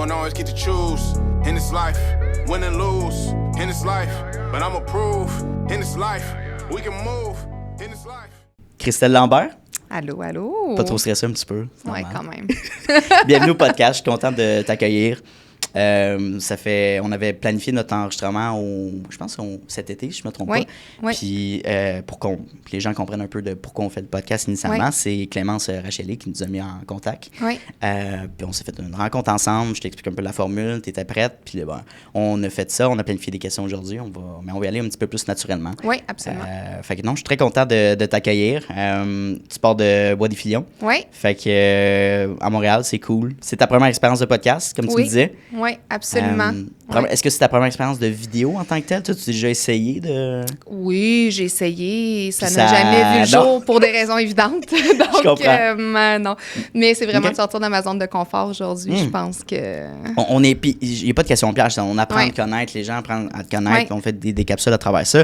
don't always get to choose in this life, win and lose in this life, but I'ma prove in this life, we can move in this life. Christelle Lambert. Allô, allô. Pas trop stressé un petit peu. Oui, quand même. Bienvenue au podcast. Je suis content de t'accueillir. On avait planifié notre enregistrement je pense cet été, si je ne me trompe pas. Oui. Puis pour que les gens comprennent un peu de pourquoi on fait le podcast initialement, c'est Clémence Racheli qui nous a mis en contact. Oui. Puis on s'est fait une rencontre ensemble. Je t'explique un peu la formule. Tu étais prête. Puis on a fait ça. On a planifié des questions aujourd'hui. Mais on va y aller un petit peu plus naturellement. Oui, absolument. Fait que non, je suis très content de t'accueillir. Tu pars de Bois-des-Filions. Oui. Fait que à Montréal, c'est cool. C'est ta première expérience de podcast, comme tu me disais. Oui, absolument. Est-ce que c'est ta première expérience de vidéo en tant que telle? Toi, tu as déjà essayé de... Oui, j'ai essayé. Ça n'a jamais vu le jour pour des raisons évidentes. Donc, je comprends. Non. Mais c'est vraiment de sortir de ma zone de confort aujourd'hui. Je pense que... Il n'y a pas de question piège. On apprend à te connaître, les gens apprennent à te connaître. On fait des capsules à travers ça.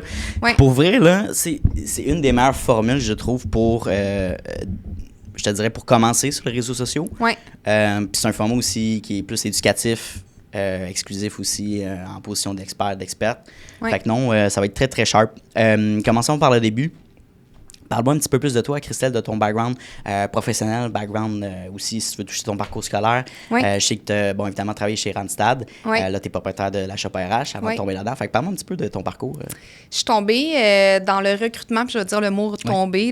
Pour vrai, là, c'est une des meilleures formules, je trouve, pour... je te dirais pour commencer sur les réseaux sociaux. Oui. Puis c'est un format aussi qui est plus éducatif, exclusif aussi, en position d'experte. Fait que non, ça va être très, très sharp. Commençons par le début. Parle-moi un petit peu plus de toi, Christelle, de ton background professionnel, background aussi, si tu veux toucher ton parcours scolaire. Je sais que tu as, évidemment, travaillé chez Randstad. Là, tu es propriétaire de la Shop RH avant de tomber là-dedans. Fait que parle-moi un petit peu de ton parcours. Je suis tombée dans le recrutement, puis je vais dire le mot « tomber ».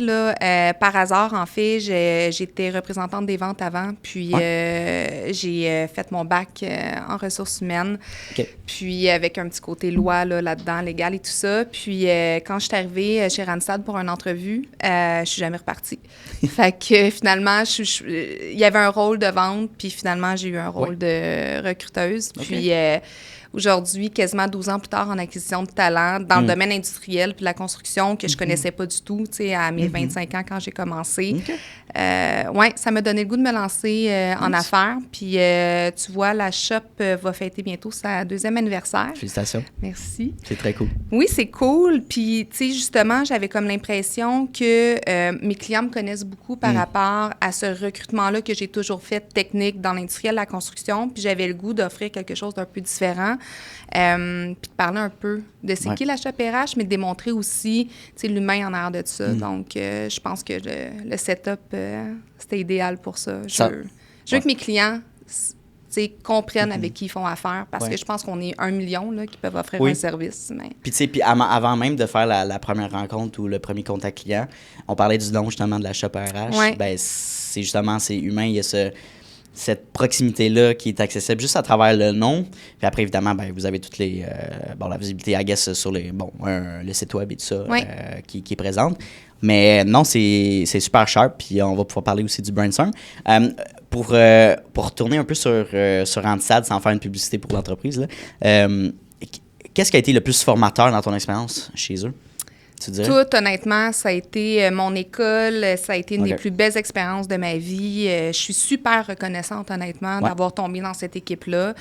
Par hasard, en fait, j'étais représentante des ventes avant, puis j'ai fait mon bac en ressources humaines. Puis avec un petit côté loi là-dedans, légal et tout ça. Puis quand je suis arrivée chez Randstad pour une entrevue, je suis jamais repartie. Fait que finalement, il y avait un rôle de vente, puis finalement, j'ai eu un rôle de recruteuse. Puis aujourd'hui, quasiment 12 ans plus tard, en acquisition de talent, dans le domaine industriel puis la construction, que je connaissais pas du tout, tu sais, à mes 25 ans quand j'ai commencé. Ça m'a donné le goût de me lancer en affaires. Puis tu vois, la Shop va fêter bientôt sa 2e anniversaire. Félicitations. Merci. C'est très cool. Oui, c'est cool. Puis, tu sais, justement, j'avais comme l'impression que mes clients me connaissent beaucoup par rapport à ce recrutement-là que j'ai toujours fait technique dans l'industriel, la construction. Puis j'avais le goût d'offrir quelque chose d'un peu différent. Puis de parler un peu de c'est qui la Shop RH, mais de démontrer aussi, tu sais, l'humain en arrière de ça. Donc, je pense que le setup, c'était idéal pour ça. Je veux que mes clients comprennent avec qui ils font affaire, parce que je pense qu'on est 1 million là, qui peuvent offrir un service. Mais... Puis tu sais, avant même de faire la première rencontre ou le premier contact client, on parlait du nom justement de la Shop RH. Ben, c'est humain, il y a cette proximité-là qui est accessible juste à travers le nom. Puis après, évidemment, vous avez toutes les... la visibilité, I guess, sur le site web et tout ça qui est présente. Mais non, c'est super sharp, puis on va pouvoir parler aussi du brainstorm. Pour retourner un peu sur Randstad, sans faire une publicité pour l'entreprise, qu'est-ce qui a été le plus formateur dans ton expérience chez eux? Tout, honnêtement, ça a été mon école, ça a été une des plus belles expériences de ma vie. Je suis super reconnaissante, honnêtement, d'avoir tombé dans cette équipe-là.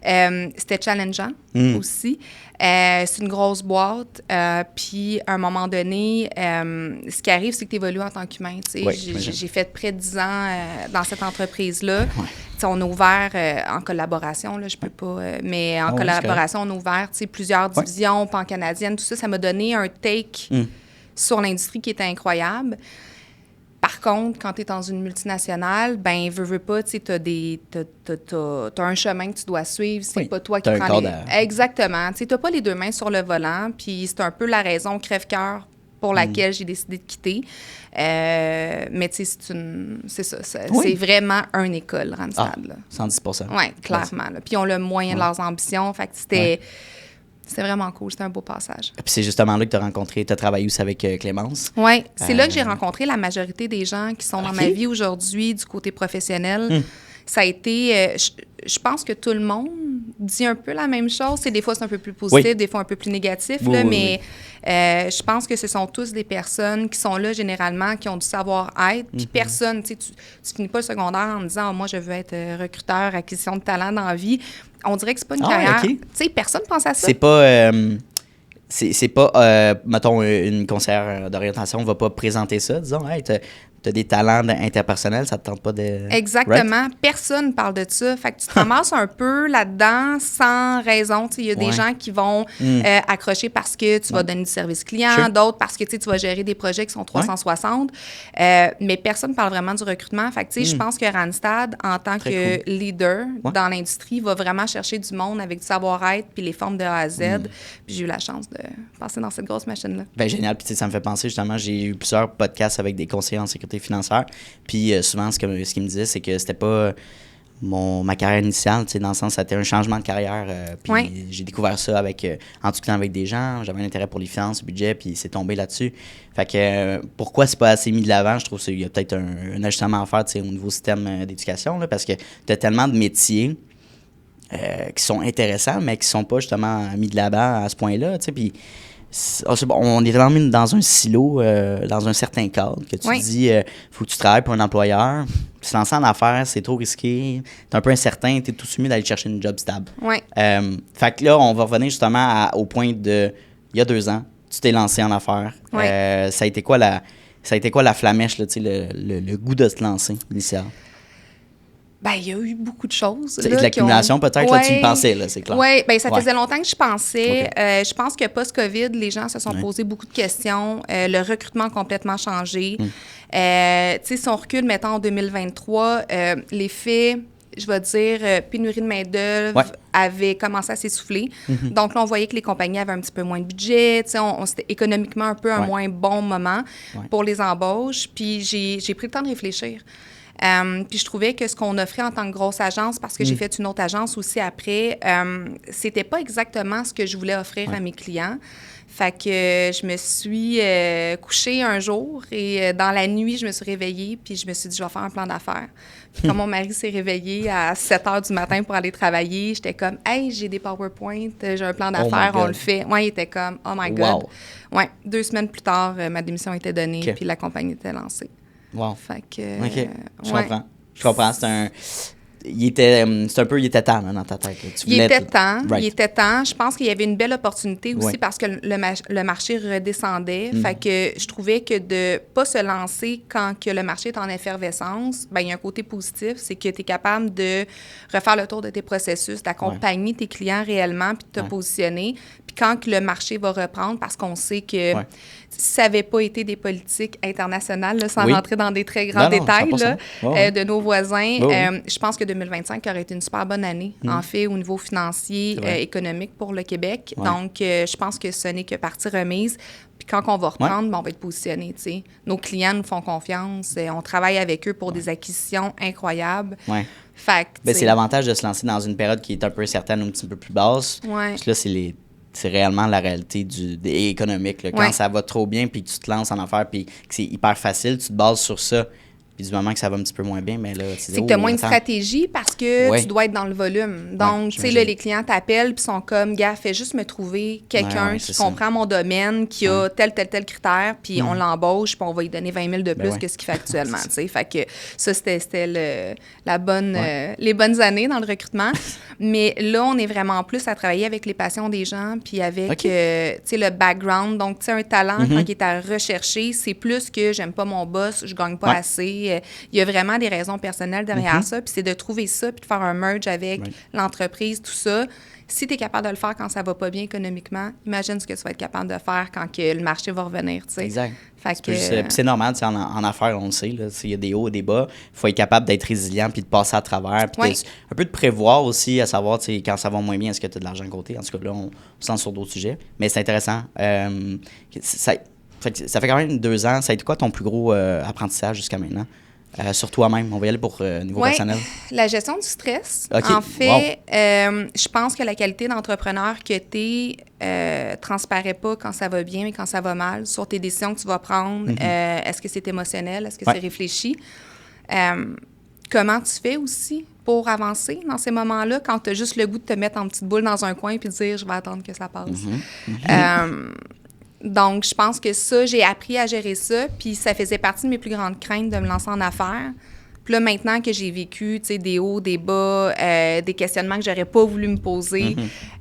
C'était challengeant aussi. C'est une grosse boîte. Puis, à un moment donné, ce qui arrive, c'est que tu évolues en tant qu'humain. J'ai fait près de 10 ans dans cette entreprise-là. On a ouvert en collaboration, là, je peux pas... mais en collaboration, on a ouvert plusieurs divisions pan-canadiennes, tout ça. Ça m'a donné un take sur l'industrie qui était incroyable. Par contre, quand tu es dans une multinationale, veux pas, tu sais, t'as un chemin que tu dois suivre. C'est pas toi qui prends les... Exactement. Tu n'as pas les deux mains sur le volant, puis c'est un peu la raison crève-cœur pour laquelle j'ai décidé de quitter. Mais tu sais, c'est ça. C'est vraiment une école, Randstad. 110%. Oui, clairement. Puis ils ont le moyen de leurs ambitions. Fait que c'était vraiment cool. C'était un beau passage. Puis c'est justement là que tu as travaillé aussi avec Clémence. Oui, c'est là que j'ai rencontré la majorité des gens qui sont dans ma vie aujourd'hui du côté professionnel. Ça a été... je pense que tout le monde dit un peu la même chose. Des fois, c'est un peu plus positif, des fois un peu plus négatif. Mais je pense que ce sont tous des personnes qui sont là généralement, qui ont du savoir-être. Puis personne, tu finis pas le secondaire en me disant moi, je veux être recruteur, acquisition de talent dans la vie. On dirait que c'est pas une carrière. Tu sais, personne pense à ça. C'est pas... c'est pas, mettons, une conseillère d'orientation va pas présenter ça, disons, hey, tu as des talents interpersonnels, ça te tente pas de... Exactement. Right? Personne parle de ça. Fait que tu te ramasses un peu là-dedans sans raison. Il y a des gens qui vont accrocher parce que tu vas donner du service client, d'autres parce que tu vas gérer des projets qui sont 360. Mais personne ne parle vraiment du recrutement. Fait que je pense que Randstad, en tant que leader dans l'industrie, va vraiment chercher du monde avec du savoir-être puis les formes de A à Z. Puis j'ai eu la chance de passer dans cette grosse machine-là. Ben génial. Puis ça me fait penser, justement, j'ai eu plusieurs podcasts avec des conseillers en sécurité financière. Puis souvent, ce qu'ils me disaient, c'est que c'était pas ma carrière initiale, dans le sens, ça a été un changement de carrière. Puis j'ai découvert ça en discutant avec des gens. J'avais un intérêt pour les finances, le budget, puis c'est tombé là-dessus. Fait que pourquoi c'est pas assez mis de l'avant? Je trouve qu'il y a peut-être un ajustement à faire au niveau système d'éducation, là, parce que tu as tellement de métiers qui sont intéressants, mais qui sont pas justement mis de l'avant à ce point-là. Puis on est vraiment mis dans un silo, dans un certain cadre, que tu dis, faut que tu travailles pour un employeur. Se lancer en affaires, c'est trop risqué. T'es un peu incertain, t'es tout soumis d'aller chercher une job stable. Fait que là, on va revenir justement au point de, il y a 2 ans, tu t'es lancé en affaires. Ça a été quoi la flamèche, là, le goût de te lancer initial? Ben, il y a eu beaucoup de choses. C'est de l'accumulation, peut-être, là, tu y pensais, là, c'est clair. Oui, bien, ça faisait longtemps que je pensais. Je pense que post-COVID, les gens se sont posé beaucoup de questions. Le recrutement a complètement changé. Tu sais, si on recule, mettons, en 2023, l'effet, je vais dire, pénurie de main-d'œuvre avait commencé à s'essouffler. Donc là, on voyait que les compagnies avaient un petit peu moins de budget. Tu sais, c'était économiquement un peu un moins bon moment pour les embauches. Puis j'ai pris le temps de réfléchir. Puis je trouvais que ce qu'on offrait en tant que grosse agence, parce que j'ai fait une autre agence aussi après, c'était pas exactement ce que je voulais offrir à mes clients. Fait que je me suis couchée un jour et dans la nuit, je me suis réveillée puis je me suis dit, je vais faire un plan d'affaires. Puis quand mon mari s'est réveillé à 7 h du matin pour aller travailler, j'étais comme, hey, j'ai des PowerPoint, j'ai un plan d'affaires, on le fait. Moi, il était comme, oh my God. Ouais, 2 semaines plus tard, ma démission était donnée puis la compagnie était lancée. Wow. Fait que, OK. Je comprends. Il était temps là, dans ta tête. Là. Il était temps. Je pense qu'il y avait une belle opportunité aussi parce que le marché redescendait. Fait que je trouvais que de pas se lancer quand que le marché est en effervescence, ben il y a un côté positif, c'est que tu es capable de refaire le tour de tes processus, d'accompagner tes clients réellement puis de te positionner. Puis quand que le marché va reprendre, parce qu'on sait que si ça n'avait pas été des politiques internationales, là, sans rentrer dans des très grands détails là, de nos voisins, je pense que 2025 aurait été une super bonne année, en fait, au niveau financier, économique pour le Québec. Donc, je pense que ce n'est que partie remise. Puis quand on va reprendre, on va être positionné. T'sais. Nos clients nous font confiance. On travaille avec eux pour des acquisitions incroyables. Fait que, c'est l'avantage de se lancer dans une période qui est un peu certaine ou un petit peu plus basse. Parce que là, c'est réellement la réalité économique. Là. Quand ça va trop bien, puis que tu te lances en affaires, puis que c'est hyper facile, tu te bases sur ça. Puis du moment que ça va un petit peu moins bien, mais là, c'est que tu as moins de stratégie parce que tu dois être dans le volume. Donc, tu sais, là, les clients t'appellent puis sont comme, gars, fais juste me trouver quelqu'un qui comprend mon domaine, qui a tel critère, puis on l'embauche, puis on va lui donner 20 000 de plus que ce qu'il fait actuellement. Tu sais, fait que ça, c'était les bonnes années dans le recrutement. Mais là, on est vraiment plus à travailler avec les passions des gens, puis avec, tu sais, le background. Donc, tu sais, un talent, quand il est à rechercher, c'est plus que j'aime pas mon boss, je gagne pas assez. Il y a vraiment des raisons personnelles derrière ça, puis c'est de trouver ça, puis de faire un merge avec l'entreprise, tout ça. Si tu es capable de le faire quand ça va pas bien économiquement, imagine ce que tu vas être capable de faire quand que le marché va revenir, tu sais. Exact. C'est normal, en affaires, on le sait, il y a des hauts et des bas. Il faut être capable d'être résilient puis de passer à travers. Puis un peu de prévoir aussi, à savoir, quand ça va moins bien, est-ce que tu as de l'argent de côté? En tout cas, là, on se lance sur d'autres sujets. Mais c'est intéressant. Ça fait quand même 2 ans. Ça a été quoi ton plus gros apprentissage jusqu'à maintenant? Sur toi-même. On va y aller pour niveau personnel. La gestion du stress. En fait, je pense que la qualité d'entrepreneur que tu es transparaît pas quand ça va bien, mais quand ça va mal, sur tes décisions que tu vas prendre. Est-ce que c'est émotionnel? Est-ce que c'est réfléchi? Comment tu fais aussi pour avancer dans ces moments-là, quand tu as juste le goût de te mettre en petite boule dans un coin puis de dire « je vais attendre que ça passe ». Donc, je pense que ça, j'ai appris à gérer ça, puis ça faisait partie de mes plus grandes craintes de me lancer en affaires. Puis là, maintenant que j'ai vécu, tu sais, des hauts, des bas, des questionnements que j'aurais pas voulu me poser,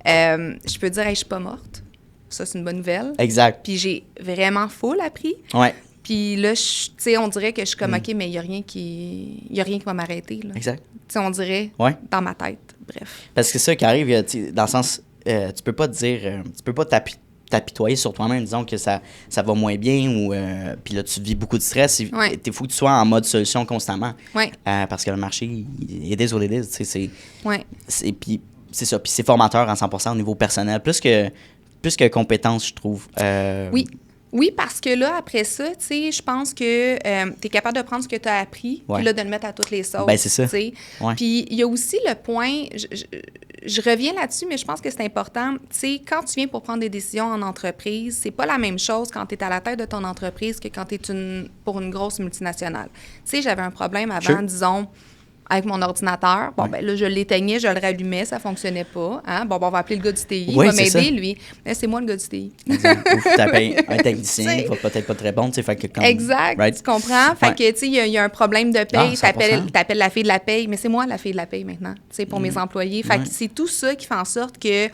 je peux dire, hey, je suis pas morte. Ça, c'est une bonne nouvelle. Exact. Puis j'ai vraiment full appris. Ouais. Puis là, tu sais, on dirait que je suis comme, OK, mais il n'y a rien qui va m'arrêter. Là. Exact. Tu sais, on dirait dans ma tête. Bref. Parce que c'est ça qui arrive, dans le sens, tu peux pas te dire, tu peux pas t'apitoyer sur toi-même, disons que ça va moins bien ou puis là tu vis beaucoup de stress. Il faut que tu sois en mode solution constamment. Parce que le marché, it is what it is. Puis c'est ça. Puis c'est formateur en 100% au niveau personnel, plus que compétence, je trouve. Oui, parce que là, après ça, tu sais, je pense que tu es capable de prendre ce que tu as appris puis là, de le mettre à toutes les sauces. Ben, c'est ça. Puis il y a aussi le point, je reviens là-dessus, mais je pense que c'est important. Tu sais, quand tu viens pour prendre des décisions en entreprise, c'est pas la même chose quand tu es à la tête de ton entreprise que quand tu es pour une grosse multinationale. Tu sais, j'avais un problème avant, disons, avec mon ordinateur. Bon, ben là, je l'éteignais, je le rallumais, ça fonctionnait pas. Hein? Bon, on va appeler le gars du TI, il va m'aider, lui. Mais c'est moi le gars du TI. Exact. Ou tu appelles un technicien, il va peut-être pas très bon, tu sais, fait que comme... Exact, tu comprends? Fait que, tu sais, il y a un problème de paye, t'appelles la fille de la paye, mais c'est moi la fille de la paye maintenant, tu sais, pour mes employés. Fait que c'est tout ça qui fait en sorte que tu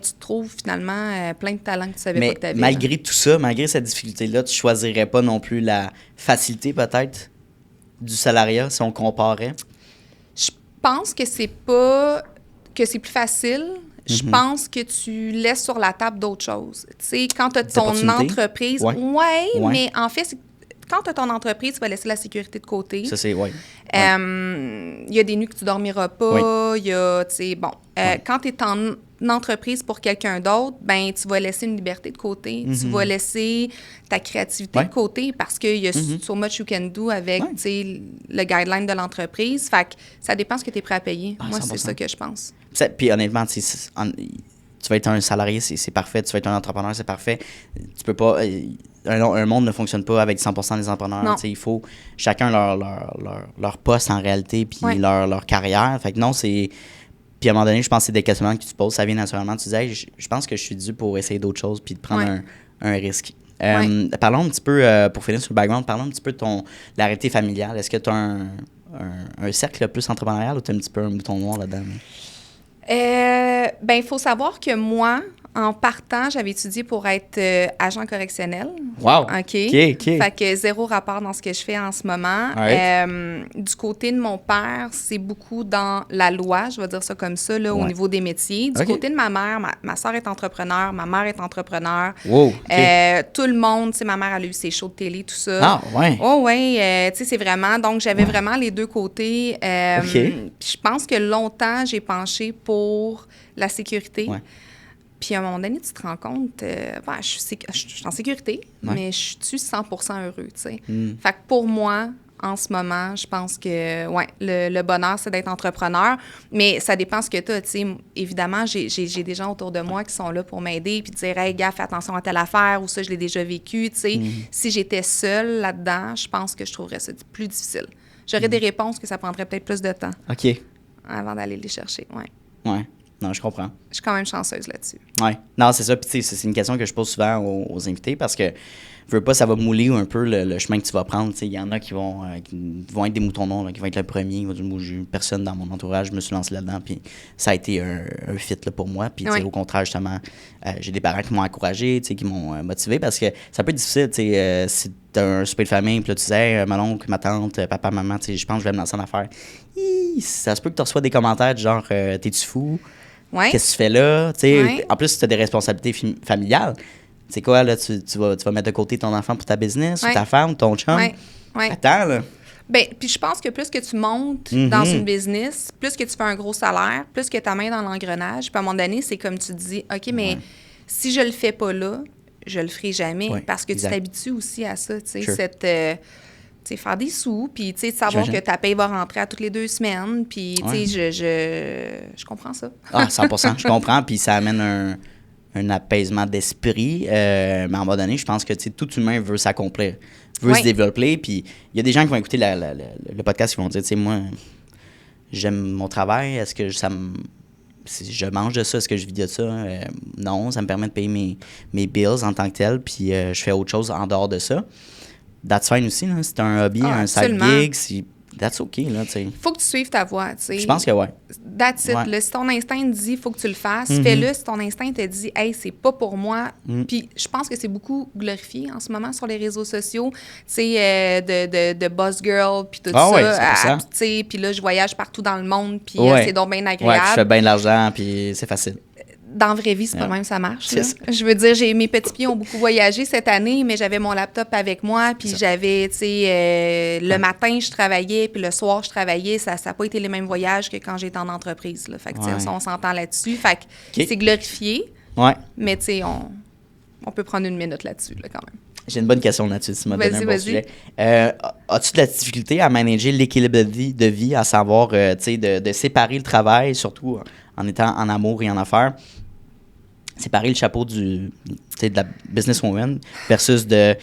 te trouves finalement plein de talents que tu savais pas que tu avais. Malgré tout ça, malgré cette difficulté-là, tu choisirais pas non plus la facilité peut-être du salariat si on comparait? Je pense que c'est plus facile. Je pense que tu laisses sur la table d'autres choses. Tu sais, quand tu as ton entreprise, mais en fait, quand tu as ton entreprise, tu vas laisser la sécurité de côté. Ça, c'est, il y a des nuits que tu dormiras pas. Il y a, tu sais, bon. Quand tu es en entreprise pour quelqu'un d'autre, ben tu vas laisser une liberté de côté. Tu vas laisser ta créativité de côté parce qu'il y a so much you can do avec, tu sais, le guideline de l'entreprise. Fait que ça dépend ce que tu es prêt à payer. Moi, 100%. C'est ça que je pense. Puis honnêtement, tu vas être un salarié, c'est parfait. Tu vas être un entrepreneur, c'est parfait. Tu peux pas... un monde ne fonctionne pas avec 100% des entrepreneurs. Il faut chacun leur poste en réalité puis leur carrière. Fait que non, c'est... Puis à un moment donné, je pense que c'est des questionnements que tu te poses. Ça vient naturellement. Tu disais, je pense que je suis dû pour essayer d'autres choses puis de prendre un risque. Parlons un petit peu, pour finir sur le background, parlons un petit peu de la réalité familiale. Est-ce que tu as un cercle plus entrepreneurial ou tu as un petit peu un bouton noir là-dedans? Il faut savoir que moi, en partant, j'avais étudié pour être agent correctionnel. Wow! OK. Fait que 0 rapport dans ce que je fais en ce moment. Du côté de mon père, c'est beaucoup dans la loi, je vais dire ça comme ça, là, au niveau des métiers. Du côté de ma mère, ma soeur est entrepreneur, ma mère est entrepreneur. Wow! Tout le monde, tu sais, ma mère, elle a eu ses shows de télé, tout ça. Ah, ouais! Oh, ouais. Tu sais, c'est vraiment... Donc, j'avais vraiment les deux côtés. Puis je pense que longtemps, j'ai penché pour la sécurité. Puis à un moment donné, tu te rends compte, je suis en sécurité, mais je suis 100% heureux, tu sais. Fait que pour moi, en ce moment, je pense que, le bonheur, c'est d'être entrepreneur, mais ça dépend ce que tu as, tu sais. Évidemment, j'ai des gens autour de moi qui sont là pour m'aider, puis dire, hey, gars, fais attention à telle affaire, ou ça, je l'ai déjà vécu, tu sais. Si j'étais seule là-dedans, je pense que je trouverais ça plus difficile. J'aurais des réponses que ça prendrait peut-être plus de temps. OK. Avant d'aller les chercher, Ouais. Non, je comprends. Je suis quand même chanceuse là-dessus. Oui. Non, c'est ça. Puis, c'est une question que je pose souvent aux invités parce que, je veux pas, ça va mouler un peu le chemin que tu vas prendre. Il y en a qui vont être des moutons noirs, qui vont être le premier. Ils vont dire, moi, j'ai personne dans mon entourage, je me suis lancé là-dedans. Puis, ça a été un fit là, pour moi. Puis, au contraire, justement, j'ai des parents qui m'ont encouragé, qui m'ont motivé parce que ça peut être difficile. Si tu as un souper de famille, puis là, tu disais, mon oncle, ma tante, papa, maman, je pense que je vais me lancer en affaires. Ça se peut que tu reçois des commentaires du genre, t'es-tu fou? Qu'est-ce que tu fais là? En plus, si tu as des responsabilités familiales, c'est quoi, là, tu vas mettre de côté ton enfant pour ta business, ou ta femme, ou ton chum? Attends, là. Puis je pense que plus que tu montes dans une business, plus que tu fais un gros salaire, plus que ta main dans l'engrenage, puis à un moment donné, c'est comme tu dis, OK, mais si je le fais pas là, je le ferai jamais, parce que tu t'habitues aussi à ça, tu sais, faire des sous, puis savoir que ta paye va rentrer à toutes les 2 semaines, puis je comprends ça. 100%, je comprends, puis ça amène un apaisement d'esprit, mais à un moment donné, je pense que tout humain veut s'accomplir, veut se développer, puis il y a des gens qui vont écouter le podcast qui vont dire, moi, j'aime mon travail, est-ce que je mange de ça, est-ce que je vis de ça? Non, ça me permet de payer mes bills en tant que tel, puis je fais autre chose en dehors de ça. That's fine aussi, là. C'est un hobby, un side gig. that's OK, là, tu sais. Faut que tu suives ta voix, tu sais. Je pense que ouais. That's it. Ouais. Là, si ton instinct te dit faut que tu le fasses, fais-le. Si ton instinct te dit hey, c'est pas pour moi. Puis je pense que c'est beaucoup glorifié en ce moment sur les réseaux sociaux, tu sais, de boss girl, puis tout ça. Ouais, c'est tu sais, puis là, je voyage partout dans le monde, puis Ouais. c'est donc bien agréable. Ouais, puis je fais bien de l'argent, puis c'est facile. Dans la vraie vie, c'est pas le même, ça marche. C'est Là. ça. Je veux dire, mes petits pieds ont beaucoup voyagé cette année, mais j'avais mon laptop avec moi, puis j'avais, tu sais, le matin, je travaillais, puis le soir, je travaillais. Ça n'a pas été les mêmes voyages que quand j'étais en entreprise. Là. Fait que, tu sais, on s'entend là-dessus. Fait que c'est glorifié, Ouais. mais tu sais, on peut prendre une minute là-dessus, là, quand même. J'ai une bonne question là-dessus, tu m'as donné un bon Vas-y. sujet. As-tu de la difficulté à manager l'équilibre de vie, à savoir, tu sais, de séparer le travail, surtout en étant en amour et en affaires, séparer le chapeau de la businesswoman versus de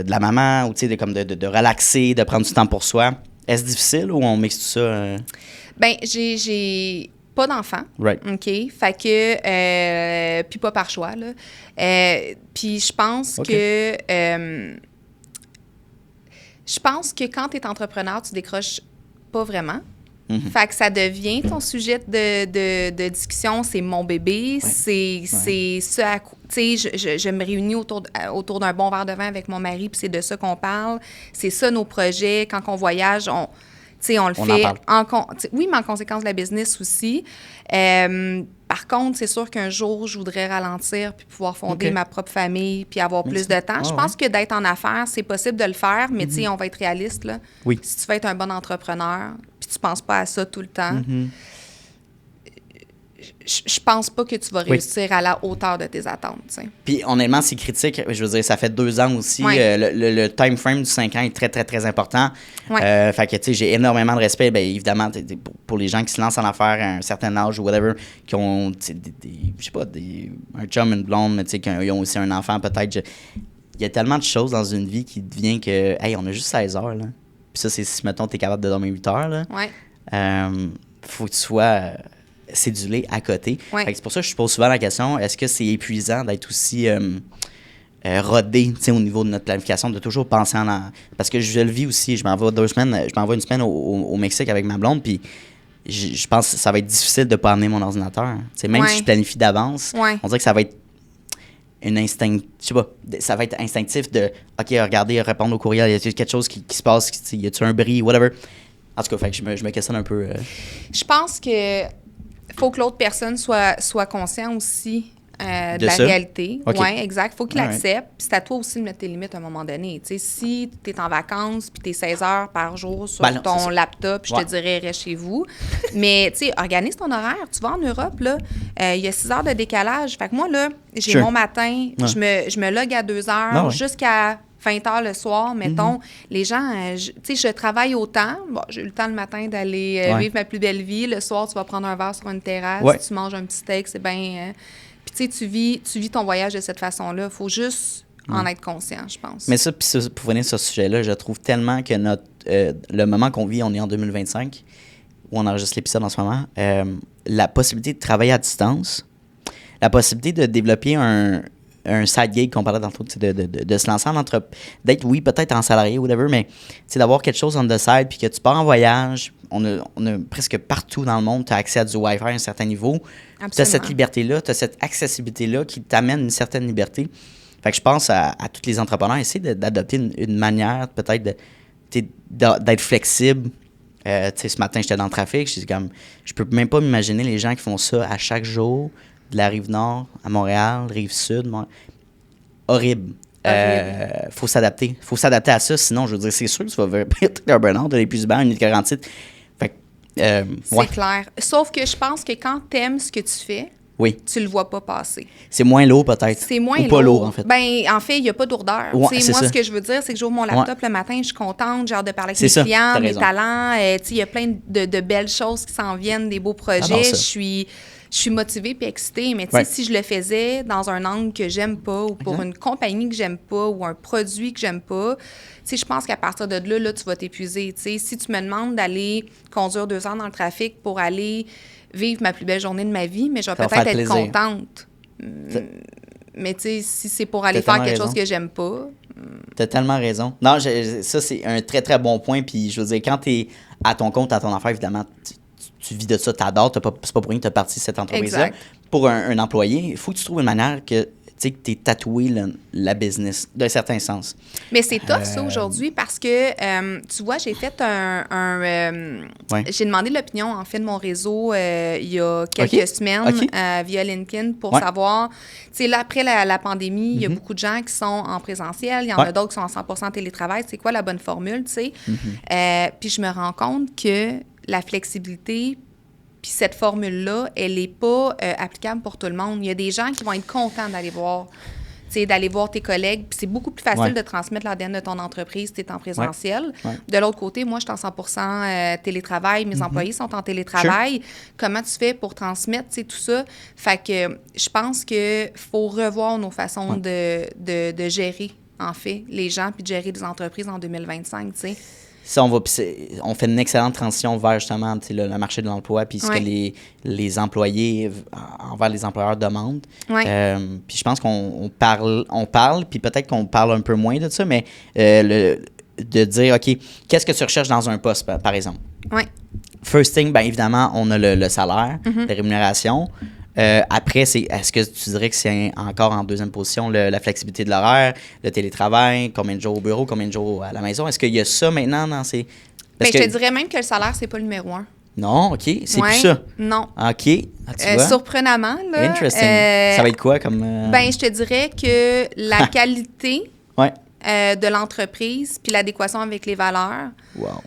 la maman, ou tu sais, de relaxer, de prendre du temps pour soi. Est-ce difficile ou on mixe tout ça? Ben, j'ai pas d'enfant. Right. OK? Fait que, puis pas par choix, là. Puis je pense que quand tu es entrepreneur, tu décroches pas vraiment. Fait que ça devient ton sujet de discussion, c'est mon bébé, c'est ce à quoi... Tu sais, je me réunis autour d'un bon verre de vin avec mon mari, puis c'est de ça qu'on parle. C'est ça nos projets. Quand on voyage, on le fait. Oui, mais en conséquence de la business aussi. Par contre, c'est sûr qu'un jour, je voudrais ralentir puis pouvoir fonder ma propre famille puis avoir plus de temps. Je pense que d'être en affaires, c'est possible de le faire, mais tu sais, on va être réaliste, là. Oui. Si tu veux être un bon entrepreneur puis tu penses pas à ça tout le temps, je pense pas que tu vas réussir à la hauteur de tes attentes, tu sais. Puis honnêtement, c'est critique. Je veux dire, ça fait 2 ans aussi. Le time frame du 5 ans est très, très, très important. Fait que, tu sais, j'ai énormément de respect, bien évidemment, pour les gens qui se lancent en affaires à un certain âge ou whatever, qui ont, je sais pas, un chum, une blonde, mais tu sais, qui ont aussi un enfant, peut-être. Il y a tellement de choses dans une vie qui devient que, hey, on a juste 16 heures, là. Puis ça, c'est si, mettons, t'es capable de dormir 8 heures, là. Faut que tu sois cédulé à côté. Fait que c'est pour ça que je pose souvent la question, est-ce que c'est épuisant d'être aussi rodé, tu sais, au niveau de notre planification, de toujours penser parce que je le vis aussi, je m'envoie une semaine au Mexique avec ma blonde, puis je pense que ça va être difficile de ne pas amener mon ordinateur. Tu sais, même si je planifie d'avance, on dirait que ça va être ça va être instinctif de, OK, regarder, répondre au courriel, y a quelque chose qui se passe, y a-tu un bris, whatever. En tout cas, fait que je me questionne un peu. Je pense que faut que l'autre personne soit conscient aussi de la ça? réalité. Okay. Oui, exact. Faut qu'il accepte. Puis c'est à toi aussi de mettre tes limites à un moment donné. Tu sais, si tu es en vacances puis tu es 16 heures par jour sur ton laptop, je te dirais, reste chez vous. Mais, tu sais, organise ton horaire. Tu vas en Europe, là, il y a 6 heures de décalage. Fait que moi, là, j'ai mon matin, je me log à 2 heures jusqu'à 20 heures le soir, mettons. Les gens, tu sais, je travaille autant. Bon, j'ai eu le temps le matin d'aller vivre ma plus belle vie. Le soir, tu vas prendre un verre sur une terrasse, tu manges un petit steak, c'est bien... Puis tu sais, tu vis ton voyage de cette façon-là. Il faut juste en être conscient, je pense. Mais ça, puis pour venir sur ce sujet-là, je trouve tellement que le moment qu'on vit, on est en 2025, où on enregistre l'épisode en ce moment, la possibilité de travailler à distance, la possibilité de développer un side gig qu'on parlait tantôt, de se lancer en entreprise, d'être, oui, peut-être en salarié ou whatever, mais d'avoir quelque chose on the side, puis que tu pars en voyage, on a presque partout dans le monde, tu as accès à du Wi-Fi à un certain niveau. Tu as cette liberté-là, tu as cette accessibilité-là qui t'amène une certaine liberté. Fait que je pense à tous les entrepreneurs, essayer d'adopter une manière peut-être d'être flexible. Tu sais, ce matin, j'étais dans le trafic, je peux même pas m'imaginer les gens qui font ça à chaque jour, de la Rive-Nord à Montréal, Rive-Sud. Horrible. Faut s'adapter. Faut s'adapter à ça, sinon, je veux dire, c'est sûr que tu vas vers un burn-out, de l'épuisement, une carantite. Fait que, c'est clair. Sauf que je pense que quand t'aimes ce que tu fais, tu le vois pas passer. C'est moins lourd, peut-être. C'est moins lourd. Pas lourd, en fait. Ben, en fait, il n'y a pas d'ourdeur. Moi, ce que je veux dire, c'est que j'ouvre mon laptop le matin, je suis contente, j'ai hâte de parler avec mes clients, mes talents. Il y a plein de belles choses qui s'en viennent, des beaux projets. Je suis motivée puis excitée, mais tu sais, si je le faisais dans un angle que j'aime pas ou pour une compagnie que j'aime pas ou un produit que j'aime pas, tu sais, je pense qu'à partir de là, tu vas t'épuiser. Tu sais, si tu me demandes d'aller conduire 2 heures dans le trafic pour aller vivre ma plus belle journée de ma vie, mais je vais peut-être être contente. Mais tu sais, si c'est pour aller faire quelque chose que j'aime pas, T'as tellement raison. Non, ça, c'est un très, très bon point. Puis, je veux dire, quand t'es à ton compte, à ton affaire, évidemment, tu vis de ça, t'adores. C'est pas pour rien que t'as parti de cette entreprise-là. Exact. Pour un employé, il faut que tu trouves une manière que t'es tatoué la business, d'un certain sens. Mais c'est tough, ça, aujourd'hui, parce que, tu vois, j'ai fait j'ai demandé l'opinion, en fait, de mon réseau il y a quelques semaines via LinkedIn pour savoir, tu sais, là, après la pandémie, il y a beaucoup de gens qui sont en présentiel, il y en a d'autres qui sont en 100% télétravail. C'est quoi la bonne formule, tu sais? Puis je me rends compte que la flexibilité, puis cette formule-là, elle n'est pas applicable pour tout le monde. Il y a des gens qui vont être contents d'aller voir tes collègues. Puis c'est beaucoup plus facile de transmettre l'ADN de ton entreprise si tu es en présentiel. De l'autre côté, moi, je suis en 100% télétravail. Mes employés sont en télétravail. Sure. Comment tu fais pour transmettre tout ça? Fait que je pense qu'il faut revoir nos façons de gérer, en fait, les gens puis de gérer des entreprises en 2025, tu sais. Ça, on fait une excellente transition vers justement le marché de l'emploi puis ce que les employés envers les employeurs demandent. Puis je pense qu'on parle, puis peut-être qu'on parle un peu moins de ça, mais de dire, OK, qu'est-ce que tu recherches dans un poste, par exemple? First thing, bien évidemment, on a le salaire, la rémunération. Après, est-ce que tu dirais que c'est encore en deuxième position la flexibilité de l'horaire, le télétravail, combien de jours au bureau, combien de jours à la maison? Est-ce qu'il y a ça maintenant dans ces... Je te dirais même que le salaire, c'est pas le numéro 1. Non, OK. C'est plus ça? Non. OK. Tu vois? Surprenamment, là. Interesting. Ça va être quoi comme... Je te dirais que la qualité... de l'entreprise, puis l'adéquation avec les valeurs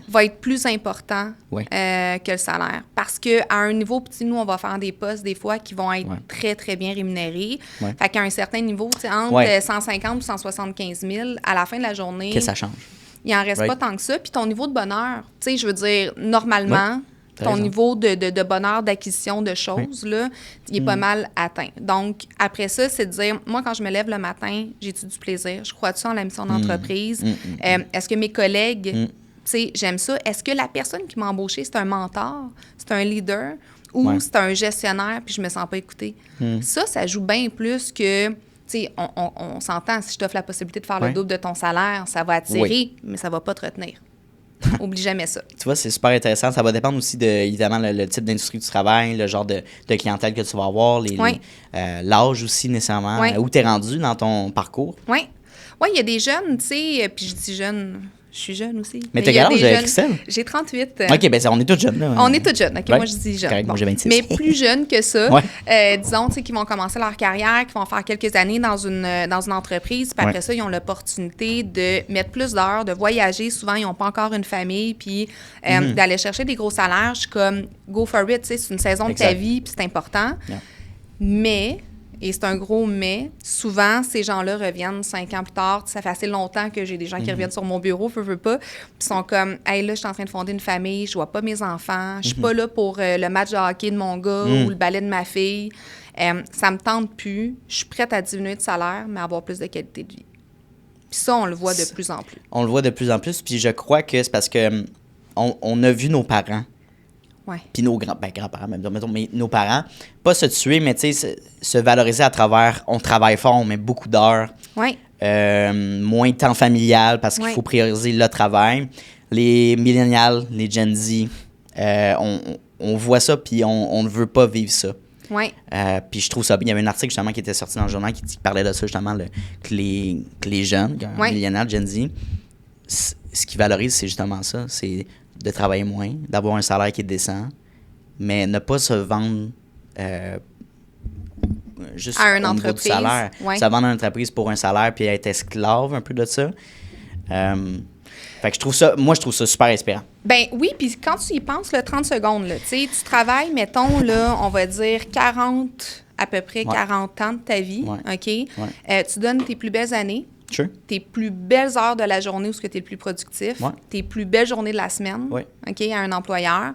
va être plus important que le salaire. Parce qu'à un niveau petit, nous, on va faire des postes, des fois, qui vont être très, très bien rémunérés. Fait qu'à un certain niveau, entre 150 et 175 000, à la fin de la journée... Que ça change. Il n'en reste pas tant que ça. Puis ton niveau de bonheur, tu sais, je veux dire, normalement... Ton niveau de bonheur d'acquisition de choses, là, il est pas mal atteint. Donc, après ça, c'est de dire, moi, quand je me lève le matin, j'ai-tu du plaisir? Je crois-tu en la mission d'entreprise? Est-ce que mes collègues, tu sais, j'aime ça? Est-ce que la personne qui m'a embauché, c'est un mentor? C'est un leader? Ou c'est un gestionnaire puis je me sens pas écoutée? Ça joue bien plus que... Tu sais, on s'entend, si je t'offre la possibilité de faire le double de ton salaire, ça va attirer, mais ça va pas te retenir. Oublie jamais ça. Tu vois, c'est super intéressant. Ça va dépendre aussi évidemment, le type d'industrie que tu travailles, le genre de clientèle que tu vas avoir, l'âge aussi nécessairement, où tu es rendu dans ton parcours. Oui, il y a des jeunes, tu sais, puis je dis jeunes, je suis jeune aussi. Mais t'as quel âge, Christelle? J'ai 38. OK, bien, on est toutes jeunes, là. On est toutes jeunes. OK, moi, je dis jeunes. Correct, moi, j'ai 26. Mais plus jeunes que ça, disons, tu sais, qui vont commencer leur carrière, qui vont faire quelques années dans une entreprise, puis après ça, ils ont l'opportunité de mettre plus d'heures, de voyager. Souvent, ils n'ont pas encore une famille, puis d'aller chercher des gros salaires. Je suis comme, go for it, tu sais, c'est une saison de ta vie, puis c'est important. Mais... Et c'est un gros mais. Souvent, ces gens-là reviennent 5 ans plus tard. Ça fait assez longtemps que j'ai des gens qui reviennent sur mon bureau, veux pas. Puis sont comme, hey, là, je suis en train de fonder une famille, je vois pas mes enfants, je suis pas là pour le match de hockey de mon gars ou le ballet de ma fille. Ça me tente plus. Je suis prête à diminuer de salaire, mais avoir plus de qualité de vie. Puis ça, on le voit de plus en plus. On le voit de plus en plus. Puis je crois que c'est parce que on a vu nos parents. Puis nos grands-parents, même, mais nos parents, pas se tuer, mais tu sais, se valoriser à travers, on travaille fort, on met beaucoup d'heures, moins de temps familial parce qu'il faut prioriser le travail. Les millénials, les Gen Z, on voit ça, puis on ne veut pas vivre ça. Puis je trouve ça bien. Il y avait un article justement qui était sorti dans le journal qui parlait de ça, justement, que les jeunes, millénials, Gen Z, ce qu'ils valorisent, c'est justement ça, c'est de travailler moins, d'avoir un salaire qui est décent, mais ne pas se vendre juste à une au niveau entreprise, du salaire. Se vendre à une entreprise pour un salaire puis être esclave un peu de ça. Fait que je trouve ça super inspirant. Ben oui, puis quand tu y penses, 30 secondes, là, tu travailles, mettons, là, on va dire 40 ans de ta vie, OK? Tu donnes tes plus belles années. Sure. Tes plus belles heures de la journée où tu es le plus productif, tes plus belles journées de la semaine, OK, à un employeur,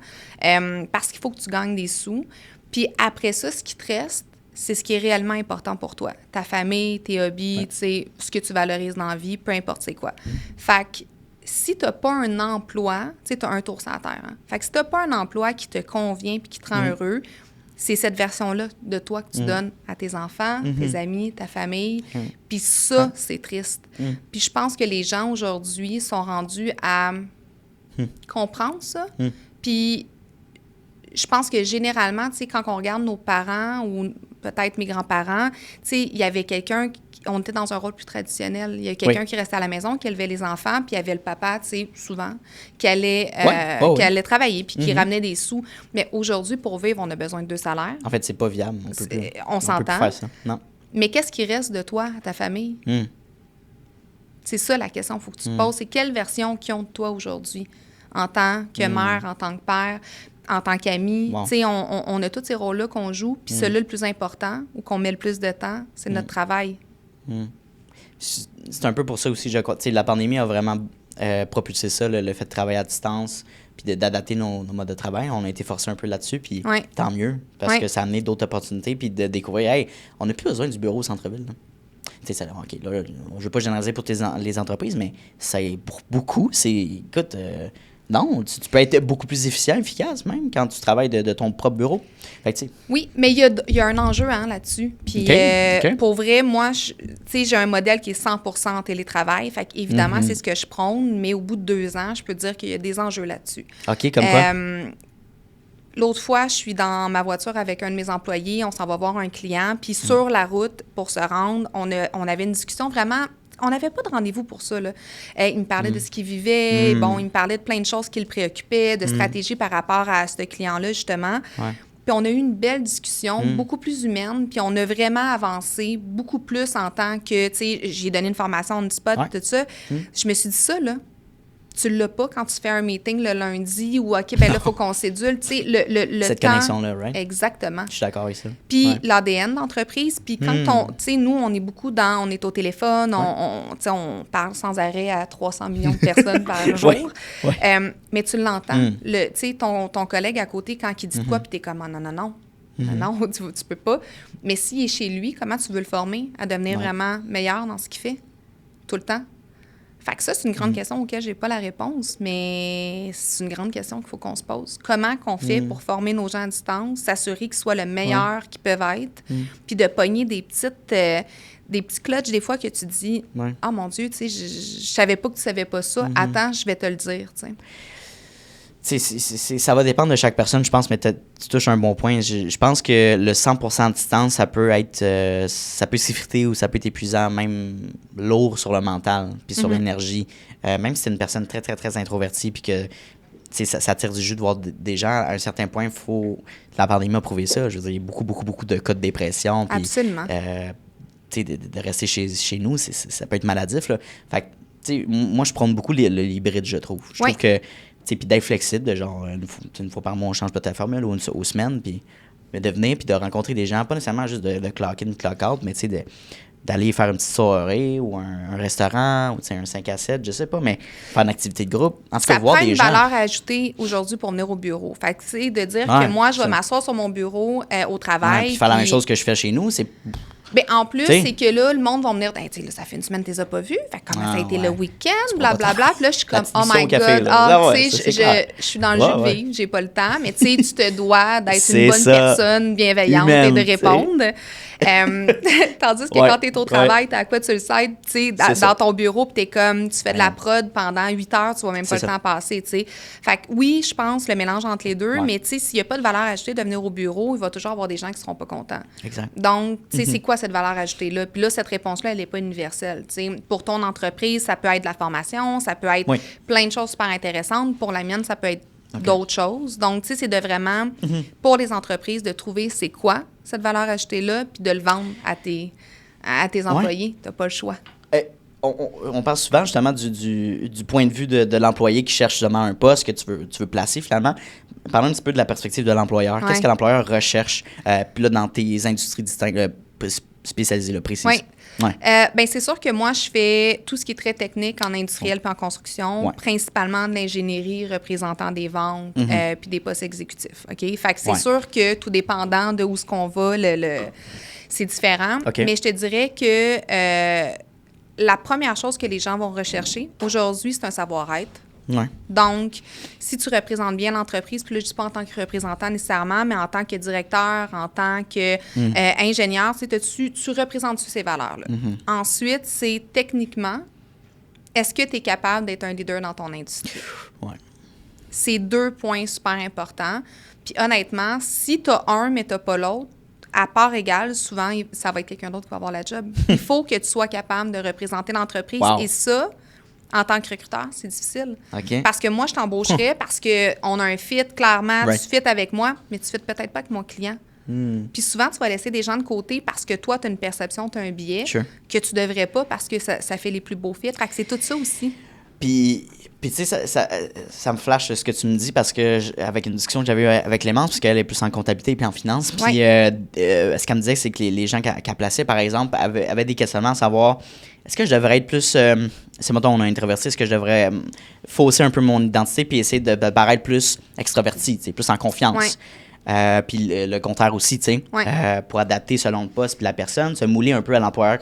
parce qu'il faut que tu gagnes des sous. Puis après ça, ce qui te reste, c'est ce qui est réellement important pour toi. Ta famille, tes hobbies, ce que tu valorises dans la vie, peu importe c'est quoi. Fait que si tu n'as pas un emploi, tu as un tour sur la terre. Fait que si tu n'as pas un emploi qui te convient puis qui te rend heureux, c'est cette version-là de toi que tu donnes à tes enfants, tes amis, ta famille. Puis ça, c'est triste. Puis je pense que les gens aujourd'hui sont rendus à comprendre ça. Puis je pense que généralement, tu sais, quand on regarde nos parents ou peut-être mes grands-parents, tu sais, il y avait quelqu'un, on était dans un rôle plus traditionnel. Il y a quelqu'un qui restait à la maison, qui élevait les enfants, puis il y avait le papa, tu sais, souvent, qui allait travailler, puis qui ramenait des sous. Mais aujourd'hui, pour vivre, on a besoin de 2 salaires. En fait, c'est pas viable. On s'entend. Peut plus faire ça. Non. Mais qu'est-ce qui reste de toi, à ta famille? C'est ça la question qu'il faut que tu te poses. C'est quelle version qu'ils ont de toi aujourd'hui, en tant que mère, en tant que père, en tant qu'ami. Tu sais, on a tous ces rôles-là qu'on joue, puis celui-là, le plus important, ou qu'on met le plus de temps, c'est notre travail. C'est un peu pour ça aussi, je crois. Tu sais, la pandémie a vraiment propulsé ça, le fait de travailler à distance, puis d'adapter nos modes de travail. On a été forcés un peu là-dessus, puis tant mieux, parce que ça a amené d'autres opportunités, puis de découvrir, hey, on n'a plus besoin du bureau au centre-ville. Tu sais, OK, là, je veux pas généraliser pour les entreprises, mais ça, pour beaucoup, écoute... non, tu peux être beaucoup plus efficace même quand tu travailles de ton propre bureau. Fait que, oui, mais il y a un enjeu là-dessus. Puis pour vrai, moi, j'ai un modèle qui est 100% en télétravail. Fait qu'évidemment, c'est ce que je prône, mais au bout de 2 ans, je peux dire qu'il y a des enjeux là-dessus. OK, comme quoi? L'autre fois, je suis dans ma voiture avec un de mes employés, on s'en va voir un client, puis sur la route, pour se rendre, on avait une discussion vraiment... On n'avait pas de rendez-vous pour ça, là. Il me parlait de ce qu'il vivait, bon, il me parlait de plein de choses qui le préoccupaient, de stratégies par rapport à ce client-là, justement. Puis on a eu une belle discussion, beaucoup plus humaine, puis on a vraiment avancé beaucoup plus en tant que, tu sais, j'ai donné une formation on spot, tout ça. Je me suis dit ça, là. Tu l'as pas quand tu fais un meeting le lundi ou, OK, ben là, il faut qu'on cédule. Tu sais, le cette temps... connexion-là, right? Exactement. Je suis d'accord avec ça. Puis l'ADN d'entreprise, puis quand tu sais, nous, on est beaucoup on est au téléphone, on parle sans arrêt à 300 millions de personnes par jour. Mais tu l'entends. Tu sais, ton collègue à côté, quand il dit quoi, puis t'es comme, non, tu peux pas. Mais s'il est chez lui, comment tu veux le former à devenir vraiment meilleur dans ce qu'il fait? Tout le temps. Fait que ça, c'est une grande question auquel j'ai pas la réponse, mais c'est une grande question qu'il faut qu'on se pose. Comment qu'on fait pour former nos gens à distance, s'assurer qu'ils soient le meilleur qu'ils peuvent être, puis de pogner des petits clutches des fois que tu dis « Ah, mon Dieu, tu sais, je savais pas que tu savais pas ça. Attends, je vais te le dire. » Ça va dépendre de chaque personne, je pense, mais tu touches un bon point. Je pense que le 100% à distance, ça peut être... ça peut s'effriter ou ça peut être épuisant, même lourd sur le mental, puis sur l'énergie. Même si c'est une personne très, très, très introvertie, puis que ça tire du jus de voir des gens, à un certain point, la pandémie a prouvé ça. Je veux dire, il y a beaucoup, beaucoup, beaucoup de cas de dépression. Puis, absolument. De rester chez nous, ça peut être maladif, là. Fait que, moi, je prône beaucoup l'hybride, je trouve. Je trouve que... Puis d'être flexible, de genre une fois par mois, on change peut-être la formule ou aux semaines, puis de venir, puis de rencontrer des gens, pas nécessairement juste de clock in, clock out, mais d'aller faire une petite soirée ou un restaurant ou un 5 à 7, je sais pas, mais faire une activité de groupe. En tout cas, voir des gens. Ça prend une valeur ajoutée aujourd'hui pour venir au bureau. Fait que, tu sais, de dire que moi, je vais m'asseoir sur mon bureau au travail. Puis faire la même chose que je fais chez nous, c'est... Bien, en plus, c'est que là, le monde va me dire, là, ça fait une semaine que tu les as pas vus. Fait que comment ça a été le week-end, blablabla. Puis là, je suis comme, oh my God. Tu sais, je suis dans le jeu de vivre, j'ai pas le temps. Mais tu sais, tu te dois d'être une bonne personne bienveillante et de répondre. Tandis que quand tu es au travail, tu à quoi tu le sais, tu sais, dans ton bureau, puis tu es comme, tu fais de la prod pendant 8 heures, tu vois même pas le temps passer, tu sais. Fait que oui, je pense le mélange entre les deux, mais tu sais, s'il n'y a pas de valeur ajoutée de venir au bureau, il va toujours avoir des gens qui seront pas contents. Exact. Donc, tu sais, c'est quoi cette valeur ajoutée-là? Puis là, cette réponse-là, elle n'est pas universelle, tu sais. Pour ton entreprise, ça peut être de la formation, ça peut être plein de choses super intéressantes. Pour la mienne, ça peut être d'autres choses. Donc, tu sais, c'est de vraiment, pour les entreprises, de trouver c'est quoi cette valeur ajoutée-là, puis de le vendre à tes employés. Tu n'as pas le choix. On parle souvent, justement, du point de vue de l'employé qui cherche justement un poste que tu veux placer, finalement. Parlons un petit peu de la perspective de l'employeur. Qu'est-ce que l'employeur recherche, puis là, dans tes industries distinctes, spécialisées, là, précises? Bien, c'est sûr que moi, je fais tout ce qui est très technique en industriel puis en construction, principalement de l'ingénierie représentant des ventes puis des postes exécutifs. OK? Fait que c'est sûr que tout dépendant de où est-ce qu'on va, c'est différent. Mais je te dirais que la première chose que les gens vont rechercher aujourd'hui, c'est un savoir-être. Ouais. Donc, si tu représentes bien l'entreprise, puis là, je dis pas en tant que représentant nécessairement, mais en tant que directeur, en tant que ingénieur, tu représentes-tu ces valeurs-là. Ensuite, c'est techniquement, est-ce que tu es capable d'être un leader dans ton industrie? Ouais. C'est 2 points super importants. Puis honnêtement, si tu as un, mais tu n'as pas l'autre, à part égale, souvent, ça va être quelqu'un d'autre qui va avoir la job. Il faut que tu sois capable de représenter l'entreprise. Wow. Et ça, en tant que recruteur, c'est difficile. OK. Parce que moi, je t'embaucherais parce qu'on a un fit, clairement, Right. tu fit avec moi, mais tu fit peut-être pas avec mon client. Puis souvent, tu vas laisser des gens de côté parce que toi, tu as une perception, tu as un biais Sure. que tu devrais pas parce que ça fait les plus beaux fits. Fait que c'est tout ça aussi. Puis tu sais, ça me flash ce que tu me dis parce que avec une discussion que j'avais eue avec Clémence, parce qu'elle est plus en comptabilité puis en finance, puis ce qu'elle me disait, c'est que les gens qu'elle plaçait, par exemple, avaient des questionnements à savoir, est-ce que je devrais être plus, c'est mettons, on a introverti, est-ce que je devrais fausser un peu mon identité puis essayer de paraître plus extraverti, plus en confiance. Puis le contraire aussi, tu sais, pour adapter selon le poste puis la personne, se mouler un peu à l'employeur.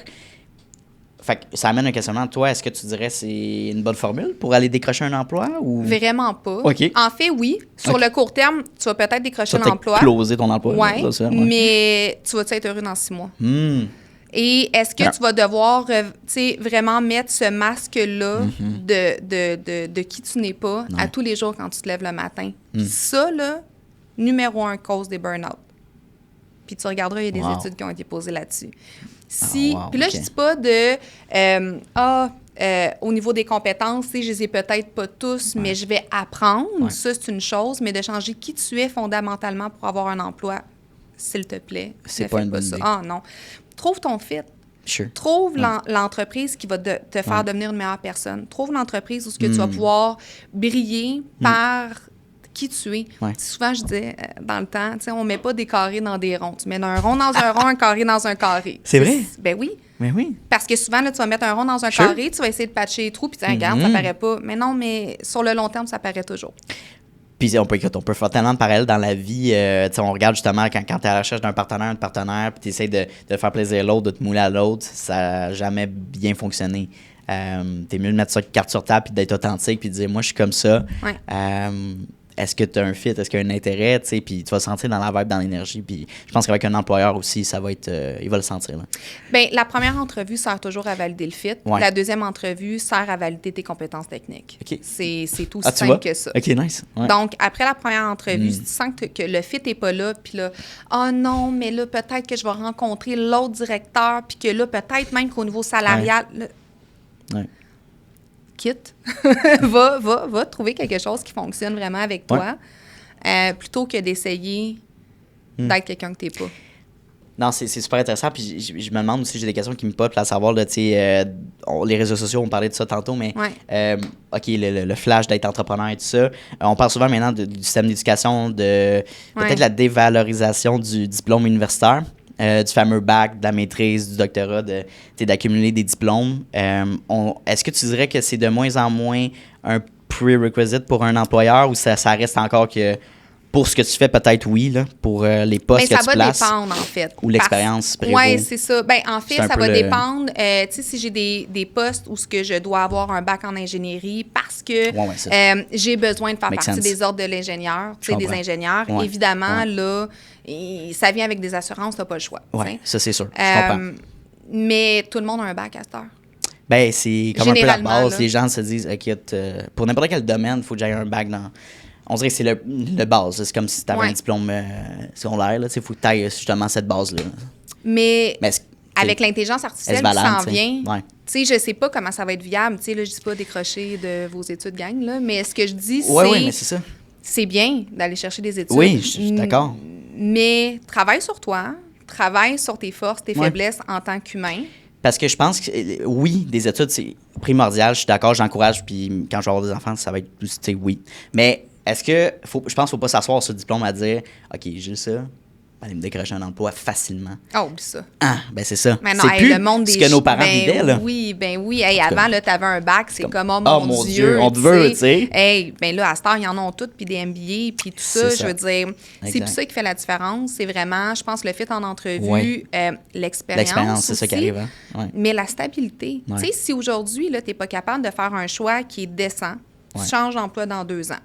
Fait que ça amène un questionnement. Toi, est-ce que tu dirais que c'est une bonne formule pour aller décrocher un emploi? Ou... Vraiment pas. OK. En fait, oui. Sur le court terme, tu vas peut-être décrocher l'emploi. Closer ton emploi. Oui, ouais. mais tu vas être heureux dans 6 mois. Et est-ce que tu vas devoir vraiment mettre ce masque-là de qui tu n'es pas à tous les jours quand tu te lèves le matin? Puis ça, là, numéro 1, cause des burn-out. Puis tu regarderas, il y a des études qui ont été posées là-dessus. Puis là, je dis pas au niveau des compétences, je les ai peut-être pas tous, mais je vais apprendre. Ça, c'est une chose, mais de changer qui tu es fondamentalement pour avoir un emploi, s'il te plaît. C'est pas une bonne idée. Ah non. Trouve ton fit. Sure. Trouve l'entreprise qui va te faire devenir une meilleure personne. Trouve l'entreprise où ce que tu vas pouvoir briller par qui tu es. Souvent, je disais, dans le temps, on ne met pas des carrés dans des ronds. Tu mets un rond dans un rond, un carré dans un carré. C'est vrai? Ben oui. Mais oui. Parce que souvent, là, tu vas mettre un rond dans un carré, tu vas essayer de patcher les trous, puis tu dis, regarde, ça paraît pas. Mais non, mais sur le long terme, ça paraît toujours. Puis on peut faire tellement de parallèles dans la vie. On regarde justement quand tu es à la recherche d'un partenaire, puis tu essaies de faire plaisir à l'autre, de te mouler à l'autre, ça n'a jamais bien fonctionné. T'es mieux de mettre ça carte sur table, puis d'être authentique, puis de dire, moi, je suis comme ça. Est-ce que tu as un fit, est-ce qu'il y a un intérêt, puis tu vas le sentir dans la vibe, dans l'énergie. Puis je pense qu'avec un employeur aussi, ça va être, il va le sentir. Là. Bien, la première entrevue sert toujours à valider le fit. La deuxième entrevue sert à valider tes compétences techniques. Okay. C'est tout aussi simple que ça. OK, nice. Ouais. Donc, après la première entrevue, si tu sens que le fit n'est pas là, puis là, non, mais là, peut-être que je vais rencontrer l'autre directeur, puis que là, peut-être même qu'au niveau salarial... quitte, va trouver quelque chose qui fonctionne vraiment avec toi, plutôt que d'essayer d'être quelqu'un que tu n'es pas. Non, c'est super intéressant. Puis je me demande aussi, j'ai des questions qui me popent à savoir, là, les réseaux sociaux, on parlait de ça tantôt, mais OK, le flash d'être entrepreneur et tout ça. On parle souvent maintenant du système d'éducation, peut-être la dévalorisation du diplôme universitaire. Du fameux bac, de la maîtrise, du doctorat, d'accumuler des diplômes. Est-ce que tu dirais que c'est de moins en moins un prerequisite pour un employeur ou ça reste encore que pour ce que tu fais, peut-être oui, là, pour les postes que tu places? Ça va dépendre, en fait. Ou l'expérience prévôt. Oui, c'est ça. Ben, en fait, ça va dépendre. Tu sais, si j'ai des postes où ce que je dois avoir un bac en ingénierie parce que j'ai besoin de faire partie des ordres de l'ingénieur, tu sais, des ingénieurs, évidemment, là, ça vient avec des assurances, tu n'as pas le choix. Oui, ça, c'est sûr. Je comprends. Mais tout le monde a un bac à cette heure. Ben, c'est comme un peu la base. Là. Les gens se disent, OK, pour n'importe quel domaine, il faut que j'aille un bac dans... On dirait que c'est le base. C'est comme si tu avais un diplôme secondaire. Il faut que tu ailles justement cette base-là. Mais avec l'intelligence artificielle qui s'en vient, je ne sais pas comment ça va être viable. Là, je ne dis pas décrocher de vos études, gang, là, mais ce que je dis, c'est... Oui, mais c'est ça. C'est bien d'aller chercher des études. Oui, je suis d'accord. Mais travaille sur toi, travaille sur tes forces, tes faiblesses en tant qu'humain. Parce que je pense que, oui, des études, c'est primordial. Je suis d'accord, j'encourage. Puis quand je vais avoir des enfants, ça va être aussi, oui. Mais est-ce que, je pense qu'il ne faut pas s'asseoir sur le diplôme à dire, OK, j'ai ça, aller me décrocher un emploi facilement. Oh, oublie ça. Ah, ben c'est ça. Mais non, c'est plus le monde ce que nos parents vivaient, là. Oui. Hey, avant, là, tu avais un bac, c'est comme, oh mon Dieu, on te veut, tu sais. Hey, ben là, à cette heure, ils en ont toutes, puis des MBA, puis tout ça. Je veux dire, c'est tout ça qui fait la différence. C'est vraiment, je pense, le fit en entrevue, l'expérience. L'expérience, c'est ça qui arrive. Hein? Mais la stabilité. Tu sais, si aujourd'hui, tu n'es pas capable de faire un choix qui est décent, Tu changes d'emploi dans 2 ans.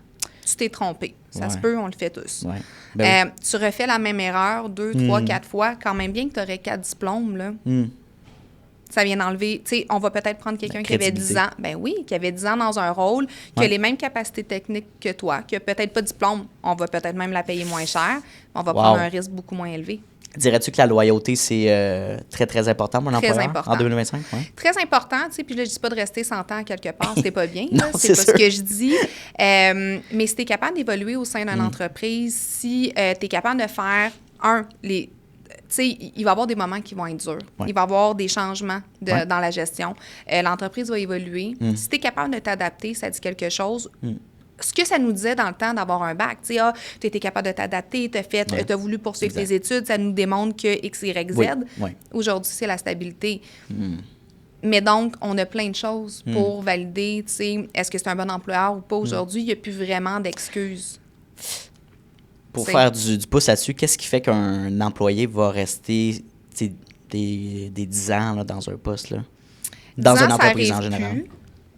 Tu t'es trompé. Ça se peut, on le fait tous. Ouais. Ben Tu refais la même erreur 2, 3, 4 fois, quand même bien que tu aurais 4 diplômes, là. Ça vient d'enlever... Tu sais, on va peut-être prendre quelqu'un qui avait 10 ans. Ben oui, qui avait 10 ans dans un rôle, qui a les mêmes capacités techniques que toi, qui a peut-être pas de diplôme. On va peut-être même la payer moins cher. On va prendre un risque beaucoup moins élevé. Dirais-tu que la loyauté, c'est très, très important pour l'employeur en 2025? Ouais. Très important, tu sais, puis là, je dis pas de rester 100 ans quelque part, c'était pas bien, non, c'est pas ce que je dis. Mais si tu es capable d'évoluer au sein d'une entreprise, si tu es capable de faire, tu sais, il va y avoir des moments qui vont être durs. Il va y avoir des changements dans la gestion. L'entreprise va évoluer. Si tu es capable de t'adapter, ça dit quelque chose. Ce que ça nous disait dans le temps d'avoir un bac, tu sais, tu étais capable de t'adapter, tu as voulu poursuivre tes études, ça nous démontre que X, Y, Z. Aujourd'hui, c'est la stabilité. Mais donc, on a plein de choses pour valider, tu sais, est-ce que c'est un bon employeur ou pas. Aujourd'hui, il n'y a plus vraiment d'excuses. Pour faire du pouce là-dessus, qu'est-ce qui fait qu'un employé va rester des 10 ans là, dans un poste, là? Dans une entreprise en général? Plus.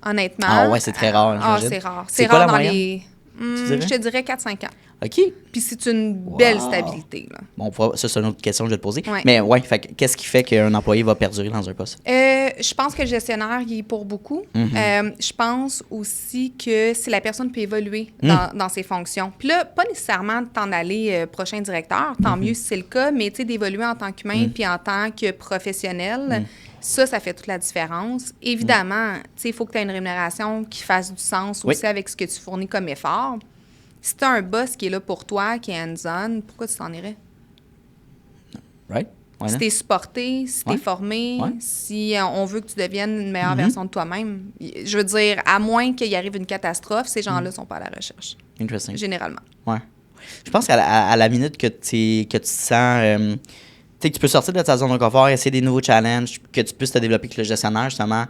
Honnêtement. Ah ouais, c'est très rare. C'est rare. C'est rare quoi la dans moyenne? Je te dirais 4-5 ans. OK. Puis c'est une belle stabilité. Là. Bon, ça, c'est une autre question que je vais te poser. Ouais. Mais ouais, qu'est-ce qui fait qu'un employé va perdurer dans un poste? Je pense que le gestionnaire, il est pour beaucoup. Je pense aussi que si la personne peut évoluer dans ses fonctions. Puis là, pas nécessairement de t'en aller prochain directeur, tant mieux si c'est le cas, mais tu sais, d'évoluer en tant qu'humain puis en tant que professionnel. Ça fait toute la différence. Évidemment, tu sais, il faut que tu aies une rémunération qui fasse du sens aussi avec ce que tu fournis comme effort. Si tu as un boss qui est là pour toi, qui est hands-on, pourquoi tu t'en irais? Right. Si tu es supporté, si tu es formé, si on veut que tu deviennes une meilleure version de toi-même. Je veux dire, à moins qu'il arrive une catastrophe, ces gens-là ne sont pas à la recherche. Interesting. Généralement. Ouais. Je pense qu'à la minute que tu te sens... tu peux sortir de ta zone de confort, essayer des nouveaux challenges, que tu puisses te développer, que le gestionnaire, justement,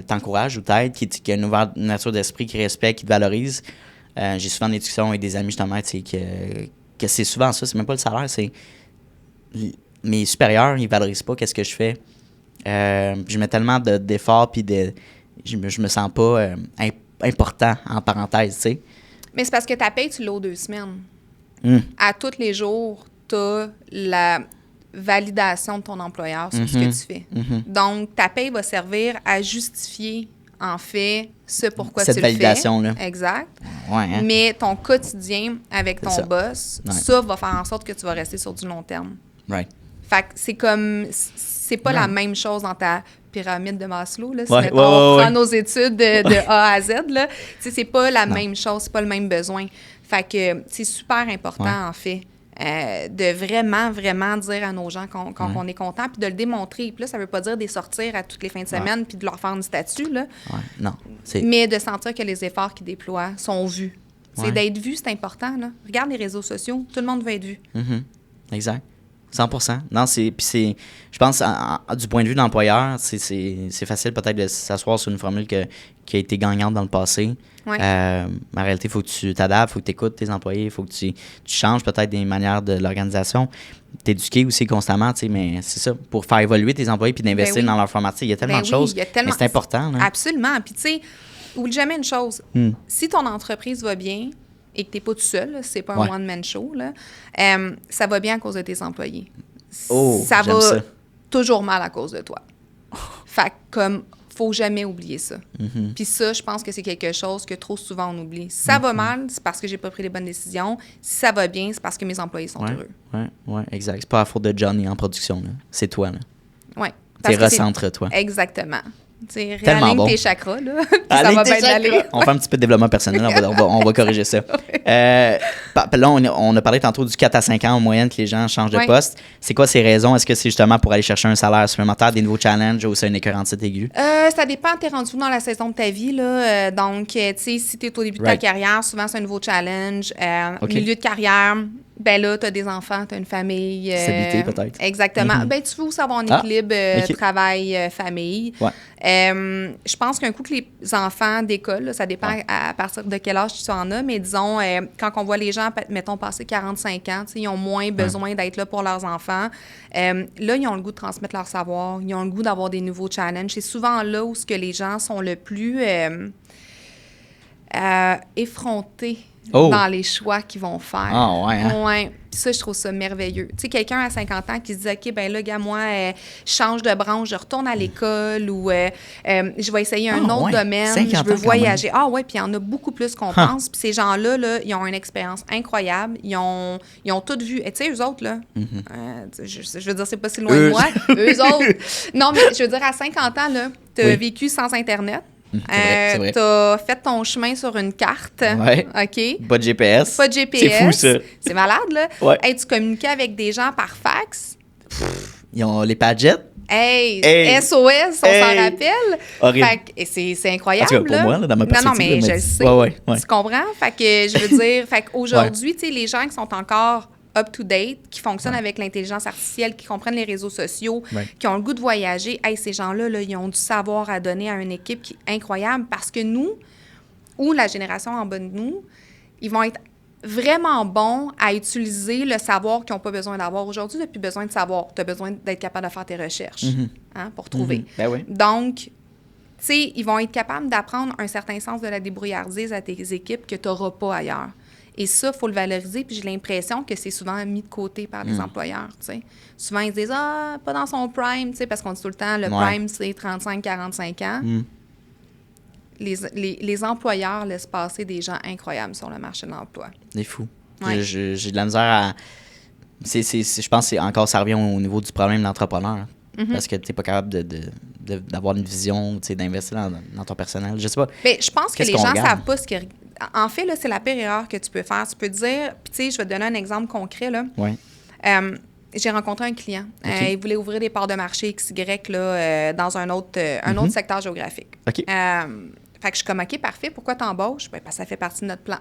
t'encourage ou t'aide, qui a une ouverture d'esprit, qui respecte, qui te valorise. J'ai souvent des discussions avec des amis, justement, que c'est souvent ça. C'est même pas le salaire, c'est... Mes supérieurs, ils valorisent pas qu'est-ce que je fais. Je mets tellement d'efforts, puis je me sens pas important, en parenthèse, tu sais. Mais c'est parce que ta paye, tu l'as aux 2 semaines. À tous les jours, tu as la validation de ton employeur sur ce que tu fais. Donc, ta paye va servir à justifier, en fait, ce pourquoi tu le fais. Cette validation-là. Exact. Ouais, hein? Mais ton quotidien avec ton boss, ça va faire en sorte que tu vas rester sur du long terme. Right. Fait que c'est comme... C'est pas la même chose dans ta pyramide de Maslow, là. Si on prend nos études de A à Z, là, c'est pas la même chose, c'est pas le même besoin. Fait que c'est super important, en fait, de vraiment, vraiment dire à nos gens qu'on est content, puis de le démontrer. Puis là, ça veut pas dire de les sortir à toutes les fins de semaine, puis de leur faire une statue, là. Non. Mais de sentir que les efforts qu'ils déploient sont vus. C'est d'être vu, c'est important, là. Regarde les réseaux sociaux, tout le monde veut être vu. Exact. 100%. Non, je pense, du point de vue de l'employeur, c'est facile peut-être de s'asseoir sur une formule qui a été gagnante dans le passé. Ouais. En réalité, il faut que tu t'adaptes, il faut que tu écoutes tes employés, il faut que tu changes peut-être des manières de l'organisation. T'éduquer aussi constamment, tu sais, mais c'est ça, pour faire évoluer tes employés puis d'investir dans leur formation. Il y a tellement de choses, mais c'est important. Là. Absolument. Puis tu sais, oublie jamais une chose. Si ton entreprise va bien, et que tu n'es pas tout seul, là, c'est pas un one-man show, là, ça va bien à cause de tes employés. Ça va toujours mal à cause de toi. Fait que, comme, faut jamais oublier ça. Puis ça, je pense que c'est quelque chose que trop souvent on oublie. Si ça va mal, c'est parce que j'ai pas pris les bonnes décisions. Si ça va bien, c'est parce que mes employés sont heureux. Oui, exact. C'est pas la faute de Johnny en production, là. C'est toi, là. Oui. Recentre-toi. Exactement. Tellement bon. Tes chakras, là. Ça va bien aller. On fait un petit peu de développement personnel, on va corriger ça. Là, on a parlé tantôt du 4 à 5 ans en moyenne que les gens changent de poste. C'est quoi ces raisons? Est-ce que c'est justement pour aller chercher un salaire supplémentaire, des nouveaux challenges ou c'est une écœurant de aigu? Ça dépend, t'es rendu dans la saison de ta vie, là. Donc, tu sais, si t'es au début de ta carrière, souvent c'est un nouveau challenge. Milieu de carrière, ben là, t'as des enfants, t'as une famille. Stabilité, peut-être. Exactement. Ben, tu veux aussi avoir un équilibre travail-famille. Je pense qu'un coup que les enfants d'école, là, ça dépend à partir de quel âge tu en as, mais disons, quand on voit les gens, mettons, passer 45 ans, ils ont moins besoin d'être là pour leurs enfants. Là, ils ont le goût de transmettre leur savoir, ils ont le goût d'avoir des nouveaux challenges. C'est souvent là où ce que les gens sont le plus... effrontés dans les choix qu'ils vont faire. Ah, ouais, hein? Ouais. Puis ça, je trouve ça merveilleux. Tu sais, quelqu'un à 50 ans qui se dit, OK, ben là, gars, moi, je change de branche, je retourne à l'école ou je vais essayer un autre domaine, je veux voyager. Ah ouais, puis il y en a beaucoup plus qu'on pense. Puis ces gens-là, là, ils ont une expérience incroyable. Ils ont tout vu. Et tu sais, eux autres, là, je veux dire, c'est pas si loin de moi. Eux autres. Non, mais je veux dire, à 50 ans, là, tu as vécu sans Internet. C'est vrai. T'as fait ton chemin sur une carte. Ouais. OK. Pas de GPS. Pas de GPS. C'est fou, ça. C'est malade, là. Ouais. Hey, tu communiquais avec des gens par fax. Ils ont les Padgets. Hey, SOS, on s'en rappelle. Horrible. Fait que, c'est incroyable. En tout cas, pour moi, là, dans ma perspective. Non, mais je le sais. Ouais. Tu comprends? Fait que, je veux dire, fait qu'aujourd'hui, tu sais, les gens qui sont encore up-to-date, qui fonctionnent avec l'intelligence artificielle, qui comprennent les réseaux sociaux, qui ont le goût de voyager, hey, ces gens-là, là, ils ont du savoir à donner à une équipe qui est incroyable parce que nous, ou la génération en bas de nous, ils vont être vraiment bons à utiliser le savoir qu'ils n'ont pas besoin d'avoir. Aujourd'hui, tu n'as plus besoin de savoir. Tu as besoin d'être capable de faire tes recherches pour trouver. Ben oui. Donc, tu sais, ils vont être capables d'apprendre un certain sens de la débrouillardise à tes équipes que tu n'auras pas ailleurs. Et ça, il faut le valoriser. Puis j'ai l'impression que c'est souvent mis de côté par les employeurs, tu sais. Souvent, ils se disent « Ah, pas dans son prime », tu sais, parce qu'on dit tout le temps, le prime, c'est 35-45 ans. Les employeurs laissent passer des gens incroyables sur le marché de l'emploi. C'est fou. Ouais. J'ai de la misère à... je pense que ça revient au niveau du problème de l'entrepreneur. Parce que tu n'es pas capable d'avoir une vision, d'investir dans ton personnel. Je sais pas. Mais je pense que les gens ne savent pas ce qu'ils... En fait, là, c'est la pire erreur que tu peux faire. Tu peux dire... Puis, tu sais, je vais te donner un exemple concret, là. Oui. J'ai rencontré un client. Okay. Il voulait ouvrir des parts de marché XY là, dans un autre secteur géographique. OK. Fait que je suis comme, OK, parfait. Pourquoi t'embauches? Ben, parce que ça fait partie de notre plan.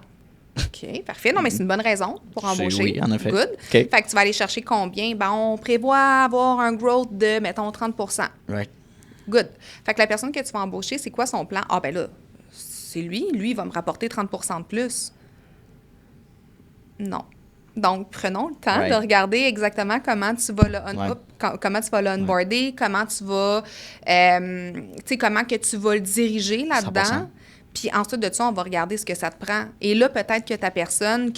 OK, parfait. Non, mais c'est une bonne raison pour embaucher. Oui, en effet. Good. Okay. Fait que tu vas aller chercher combien? Ben, on prévoit avoir un growth de, mettons, 30 Right. Good. Fait que la personne que tu vas embaucher, c'est quoi son plan? Ah, ben là, c'est lui. Lui, il va me rapporter 30 de plus. Non. Donc, prenons le temps de regarder exactement comment tu vas comment tu vas l'onboarder, comment tu vas, tu sais, comment que tu vas le diriger là-dedans. 100%. Puis ensuite de ça, on va regarder ce que ça te prend. Et là, peut-être que ta personne,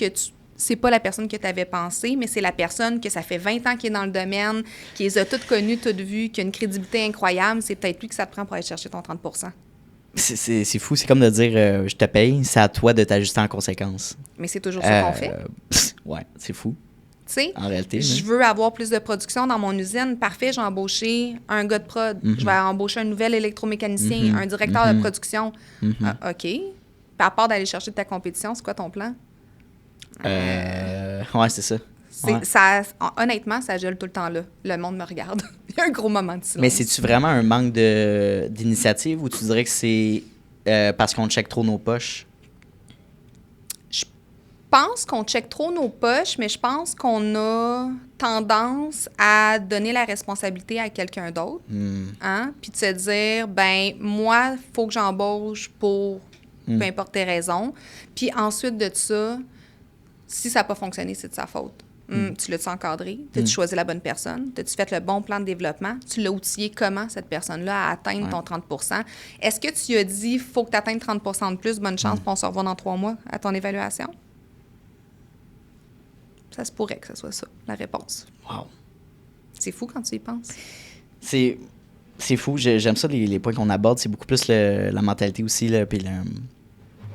c'est pas la personne que tu avais pensé, mais c'est la personne que ça fait 20 ans qui est dans le domaine, qui les a toutes connues, toutes vues, qui a une crédibilité incroyable. C'est peut-être lui que ça te prend pour aller chercher ton 30 C'est fou. C'est comme de dire je te paye, c'est à toi de t'ajuster en conséquence. Mais c'est toujours ça qu'on fait. Ouais, c'est fou. Tu sais, en réalité, je veux avoir plus de production dans mon usine. Parfait, j'ai embauché un gars de prod. Je vais embaucher un nouvel électromécanicien, un directeur de production. OK. Puis à part d'aller chercher de ta compétition, c'est quoi ton plan? Ouais, c'est ça. Honnêtement, ça gèle tout le temps là. Le monde me regarde. Il y a un gros moment de silence. Mais c'est-tu vraiment un manque d'initiative ou tu dirais que c'est parce qu'on check trop nos poches? Je pense qu'on check trop nos poches, mais je pense qu'on a tendance à donner la responsabilité à quelqu'un d'autre. Hein? Puis de se dire, ben moi, il faut que j'embauche pour peu importe tes raisons. Puis ensuite de ça, si ça n'a pas fonctionné, c'est de sa faute. Tu l'as-tu encadré? T'as-tu choisi la bonne personne? T'as-tu fait le bon plan de développement? Tu l'as outillé comment, cette personne-là, à atteindre ton 30 Est-ce que tu as dit, il faut que tu atteignes 30 de plus, bonne chance, puis on se revoit dans 3 mois à ton évaluation? Ça se pourrait que ce soit ça, la réponse. Wow. C'est fou quand tu y penses. C'est fou. J'aime ça, les points qu'on aborde. C'est beaucoup plus la mentalité aussi, là, puis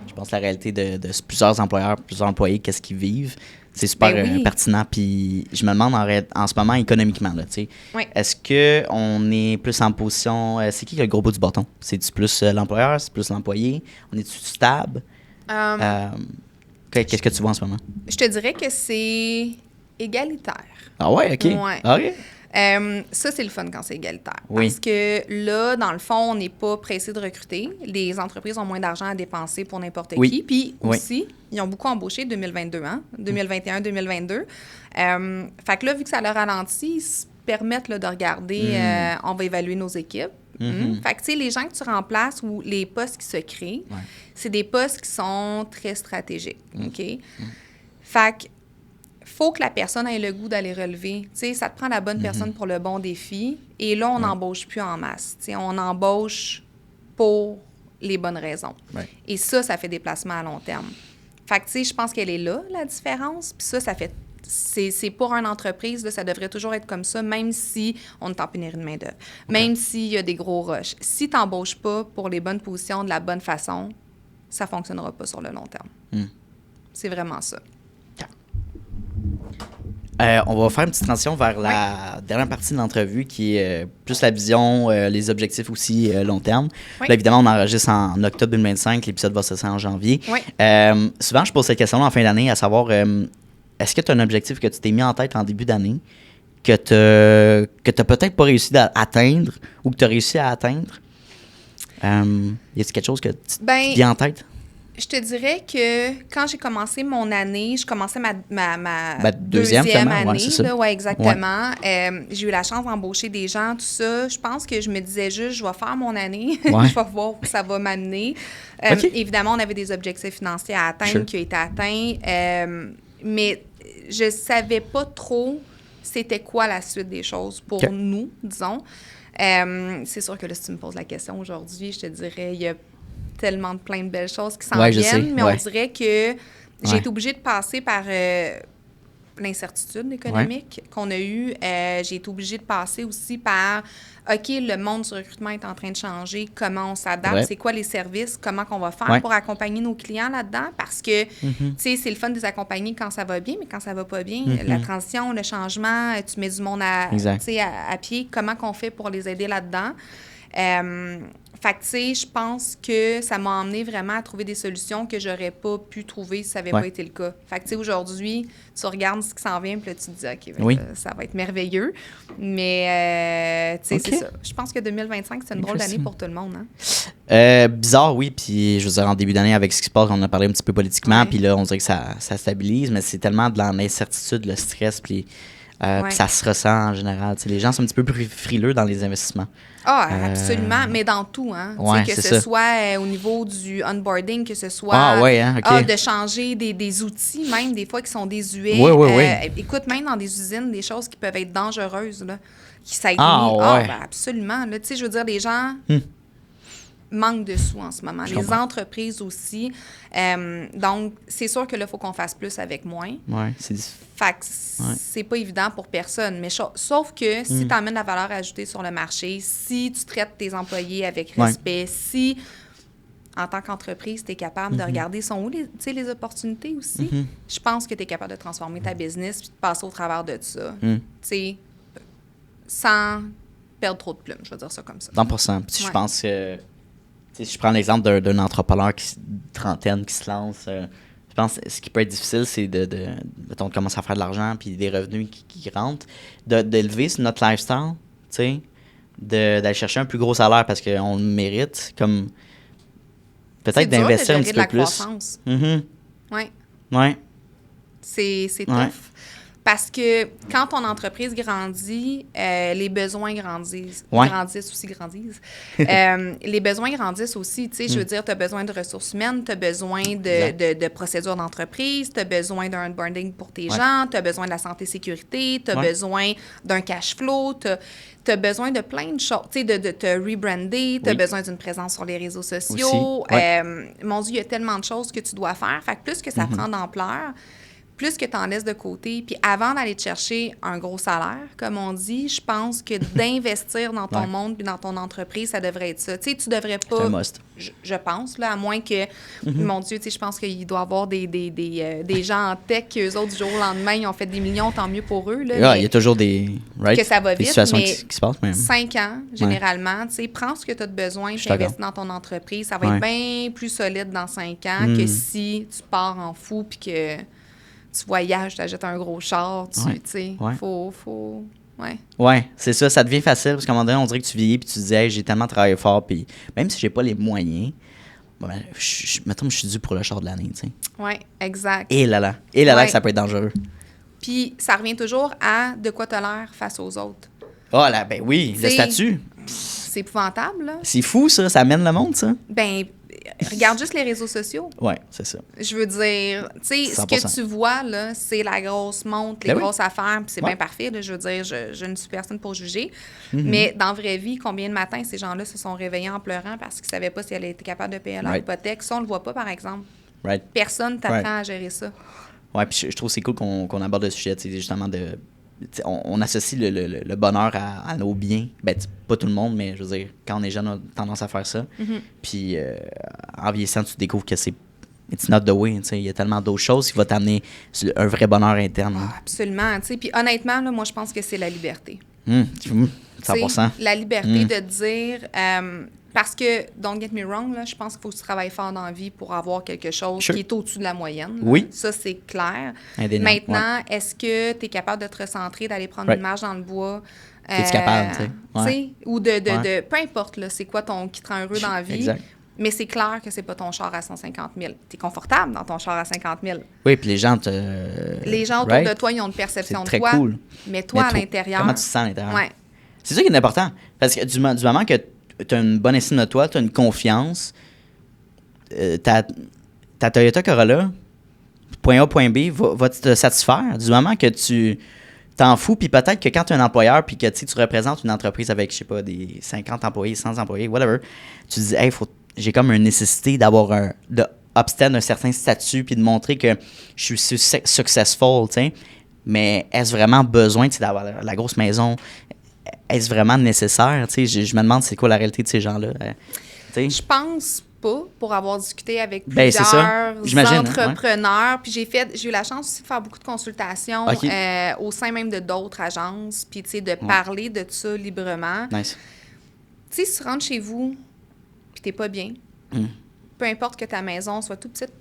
je pense la réalité de plusieurs employeurs, plusieurs employés, qu'est-ce qu'ils vivent. C'est super pertinent. Puis je me demande en ce moment, économiquement, là, tu sais, est-ce qu'on est plus en position... c'est qui a le gros bout du bâton? C'est-tu plus l'employeur? C'est plus l'employé? On est-tu stable? Qu'est-ce que tu vois en ce moment? Je te dirais que c'est égalitaire. Ah ouais? OK. Ouais. OK. Ça, c'est le fun quand c'est égalitaire. Oui. Parce que là, dans le fond, on n'est pas pressé de recruter. Les entreprises ont moins d'argent à dépenser pour n'importe qui. Puis aussi, ils ont beaucoup embauché 2022, hein? 2021-2022. Fait que là, vu que ça leur ralentit, ils se permettent là, de regarder, on va évaluer nos équipes. Fait que, tu sais, les gens que tu remplaces ou les postes qui se créent, c'est des postes qui sont très stratégiques, OK? Fait que faut que la personne ait le goût d'aller relever. Tu sais, ça te prend la bonne personne pour le bon défi. Et là, on n'embauche plus en masse. Tu sais, on embauche pour les bonnes raisons. Ouais. Et ça fait des placements à long terme. Fait que, tu sais, je pense qu'elle est là, la différence. Puis ça fait... C'est pour une entreprise, là, ça devrait toujours être comme ça, même si on est en pénurie de main-d'œuvre, même s'il y a des gros rushs. Si tu n'embauches pas pour les bonnes positions de la bonne façon, ça ne fonctionnera pas sur le long terme. C'est vraiment ça. On va faire une petite transition vers la dernière partie de l'entrevue qui est plus la vision, les objectifs aussi long terme. Oui. Là, évidemment, on enregistre en octobre 2025, l'épisode va sortir en janvier. Oui. Souvent, je pose cette question-là en fin d'année, à savoir, est-ce que tu as un objectif que tu t'es mis en tête en début d'année, que tu n'as peut-être pas réussi à atteindre ou que tu as réussi à atteindre? Y a-t-il quelque chose que tu te viens en tête? Je te dirais que quand j'ai commencé mon année, je commençais ma deuxième année. Ouais, c'est ça. Là, ouais, exactement. Ouais. J'ai eu la chance d'embaucher des gens, tout ça. Je pense que je me disais juste, je vais faire mon année. Ouais. Je vais voir où ça va m'amener. Okay. Évidemment, on avait des objectifs financiers à atteindre qui ont été atteints. Mais je ne savais pas trop c'était quoi la suite des choses pour nous, disons. C'est sûr que là, si tu me poses la question aujourd'hui, je te dirais, il y a tellement plein de belles choses qui s'en viennent, mais on dirait que j'ai été obligée de passer par l'incertitude économique qu'on a eue. J'ai été obligée de passer aussi par, OK, le monde du recrutement est en train de changer, comment on s'adapte, c'est quoi les services, comment qu'on va faire pour accompagner nos clients là-dedans, parce que, tu sais, c'est le fun de les accompagner quand ça va bien, mais quand ça va pas bien, la transition, le changement, tu mets du monde à pied, comment qu'on fait pour les aider là-dedans? Fait que, tu sais, je pense que ça m'a emmené vraiment à trouver des solutions que j'aurais pas pu trouver si ça n'avait pas été le cas. Fait que, tu sais, aujourd'hui, tu regardes ce qui s'en vient, puis là, tu te dis, OK, ça va être merveilleux. Mais, tu sais, c'est ça. Je pense que 2025, c'est une drôle d'année pour tout le monde, hein? Bizarre, oui. Puis, je veux dire, en début d'année, avec ce qui se passe, on a parlé un petit peu politiquement, puis là, on dirait que ça stabilise, mais c'est tellement de l'incertitude, le stress, puis ça se ressent en général. T'sais, les gens sont un petit peu plus frileux dans les investissements. Ah, absolument, mais dans tout, hein. Ouais, que ce soit au niveau du onboarding, que ce soit de changer des outils, même des fois qui sont désuets. Écoute, même dans des usines, des choses qui peuvent être dangereuses, là, qui ça a été absolument. Là, tu sais, je veux dire, les gens manquent de sous en ce moment. Les entreprises aussi. Donc, c'est sûr que là, il faut qu'on fasse plus avec moins. Ouais, c'est fait que c'est pas évident pour personne. Mais sauf que si tu amènes la valeur ajoutée sur le marché, si tu traites tes employés avec respect, si, en tant qu'entreprise, tu es capable de regarder sont où les opportunités aussi, je pense que tu es capable de transformer ta business puis de passer au travers de ça. Tu sais, sans perdre trop de plumes, je vais dire ça comme ça. 100%. Puis je pense que, si je prends l'exemple d'un entrepreneur trentaine qui se lance, je pense que ce qui peut être difficile, c'est mettons, de commencer à faire de l'argent puis des revenus qui rentrent, d'élever sur notre lifestyle, tu sais, d'aller chercher un plus gros salaire parce qu'on le mérite, comme peut-être d'investir un petit peu plus. C'est dur de gérer de la croissance. Oui. Oui. C'est tough. Parce que quand ton entreprise grandit, les besoins grandissent. Les besoins grandissent aussi. Tu sais, je veux dire, tu as besoin de ressources humaines, tu as besoin de procédures d'entreprise, tu as besoin d'un onboarding pour tes gens, tu as besoin de la santé-sécurité, tu as besoin d'un cash flow, tu as besoin de plein de choses. Tu sais, de te rebrander, tu as besoin d'une présence sur les réseaux sociaux. Mon Dieu, il y a tellement de choses que tu dois faire. Fait que plus que ça prend d'ampleur, plus que tu en laisses de côté, puis avant d'aller te chercher un gros salaire, comme on dit, je pense que d'investir dans ton monde puis dans ton entreprise, ça devrait être ça. Tu sais, tu devrais pas... C'est un must. Je pense, là, à moins que... Mon Dieu, tu sais, je pense qu'il doit y avoir des gens en tech qui, eux autres, du jour au lendemain, ils ont fait des millions, tant mieux pour eux. Là, il y a toujours des... que ça va vite, situations mais qui se passent. Mais... 5 ans, généralement, tu sais, prends ce que tu as de besoin, tu investis dans ton entreprise. Ça va être bien plus solide dans 5 ans que si tu pars en fou puis que... tu voyages, tu achètes un gros char, tu sais, faut... Ouais, c'est ça, ça devient facile, parce qu'à un moment donné, on dirait que tu vieillis, puis tu te dis, hey, j'ai tellement travaillé fort, puis même si j'ai pas les moyens, mettons que je suis dû pour le char de l'année, tu sais. Oui, exact. Et là que ça peut être dangereux. Puis ça revient toujours à de quoi tu as l'air face aux autres. Ah le statut. C'est épouvantable, là. C'est fou, ça amène le monde, ça. Ben, regarde juste les réseaux sociaux. Oui, c'est ça. Je veux dire, tu sais, ce que tu vois, là, c'est la grosse montre, les grosses affaires, puis c'est bien parfait. Là, je veux dire, je ne suis personne pour juger. Mais dans la vraie vie, combien de matins ces gens-là se sont réveillés en pleurant parce qu'ils ne savaient pas si elle était capable de payer leur hypothèque? Ça, on ne le voit pas, par exemple. Personne t'apprend à gérer ça. Oui, puis je trouve que c'est cool qu'on aborde le sujet, justement, de... On associe le bonheur à nos biens. Ben, pas tout le monde, mais je veux dire, quand on est jeune, on a tendance à faire ça. Puis en vieillissant, tu découvres que c'est it's not the way. Il y a tellement d'autres choses qui vont t'amener un vrai bonheur interne. Absolument. Puis honnêtement, là, moi, je pense que c'est la liberté. 100%. La liberté de dire... parce que, don't get me wrong, là, je pense qu'il faut que tu travailles fort dans la vie pour avoir quelque chose qui est au-dessus de la moyenne. Oui. Ça, c'est clair. Indéniable. Maintenant, est-ce que tu es capable de te recentrer, d'aller prendre une marche dans le bois? Es-tu capable, tu sais? Ou peu importe, là, c'est quoi qui te rend heureux dans la vie. Exact. Mais c'est clair que c'est pas ton char à 150 000. Tu es confortable dans ton char à 50 000. Oui, puis les gens autour de toi, ils ont une perception de toi. C'est très cool. Mais toi, à l'intérieur... Comment tu te sens à l'intérieur? Ouais. C'est ça qui est important. Parce que du moment que tu as une bonne estime de toi, tu as une confiance, ta Toyota Corolla, point A, point B, va te satisfaire. Du moment que tu t'en fous, puis peut-être que quand tu es un employeur, puis que tu représentes une entreprise avec, je sais pas, des 50 employés, 100 employés, whatever, tu te dis, hey, j'ai comme une nécessité d'obtenir un certain statut, puis de montrer que je suis successful, tu sais. Mais est-ce vraiment besoin d'avoir la grosse maison? Est-ce vraiment nécessaire? Je me demande c'est quoi la réalité de ces gens-là. Je pense pas, pour avoir discuté avec plusieurs entrepreneurs. Puis j'ai eu la chance aussi de faire beaucoup de consultations au sein même de d'autres agences, puis de parler de ça librement. Nice. Si tu rentres chez vous puis t'es pas bien, peu importe que ta maison soit toute petite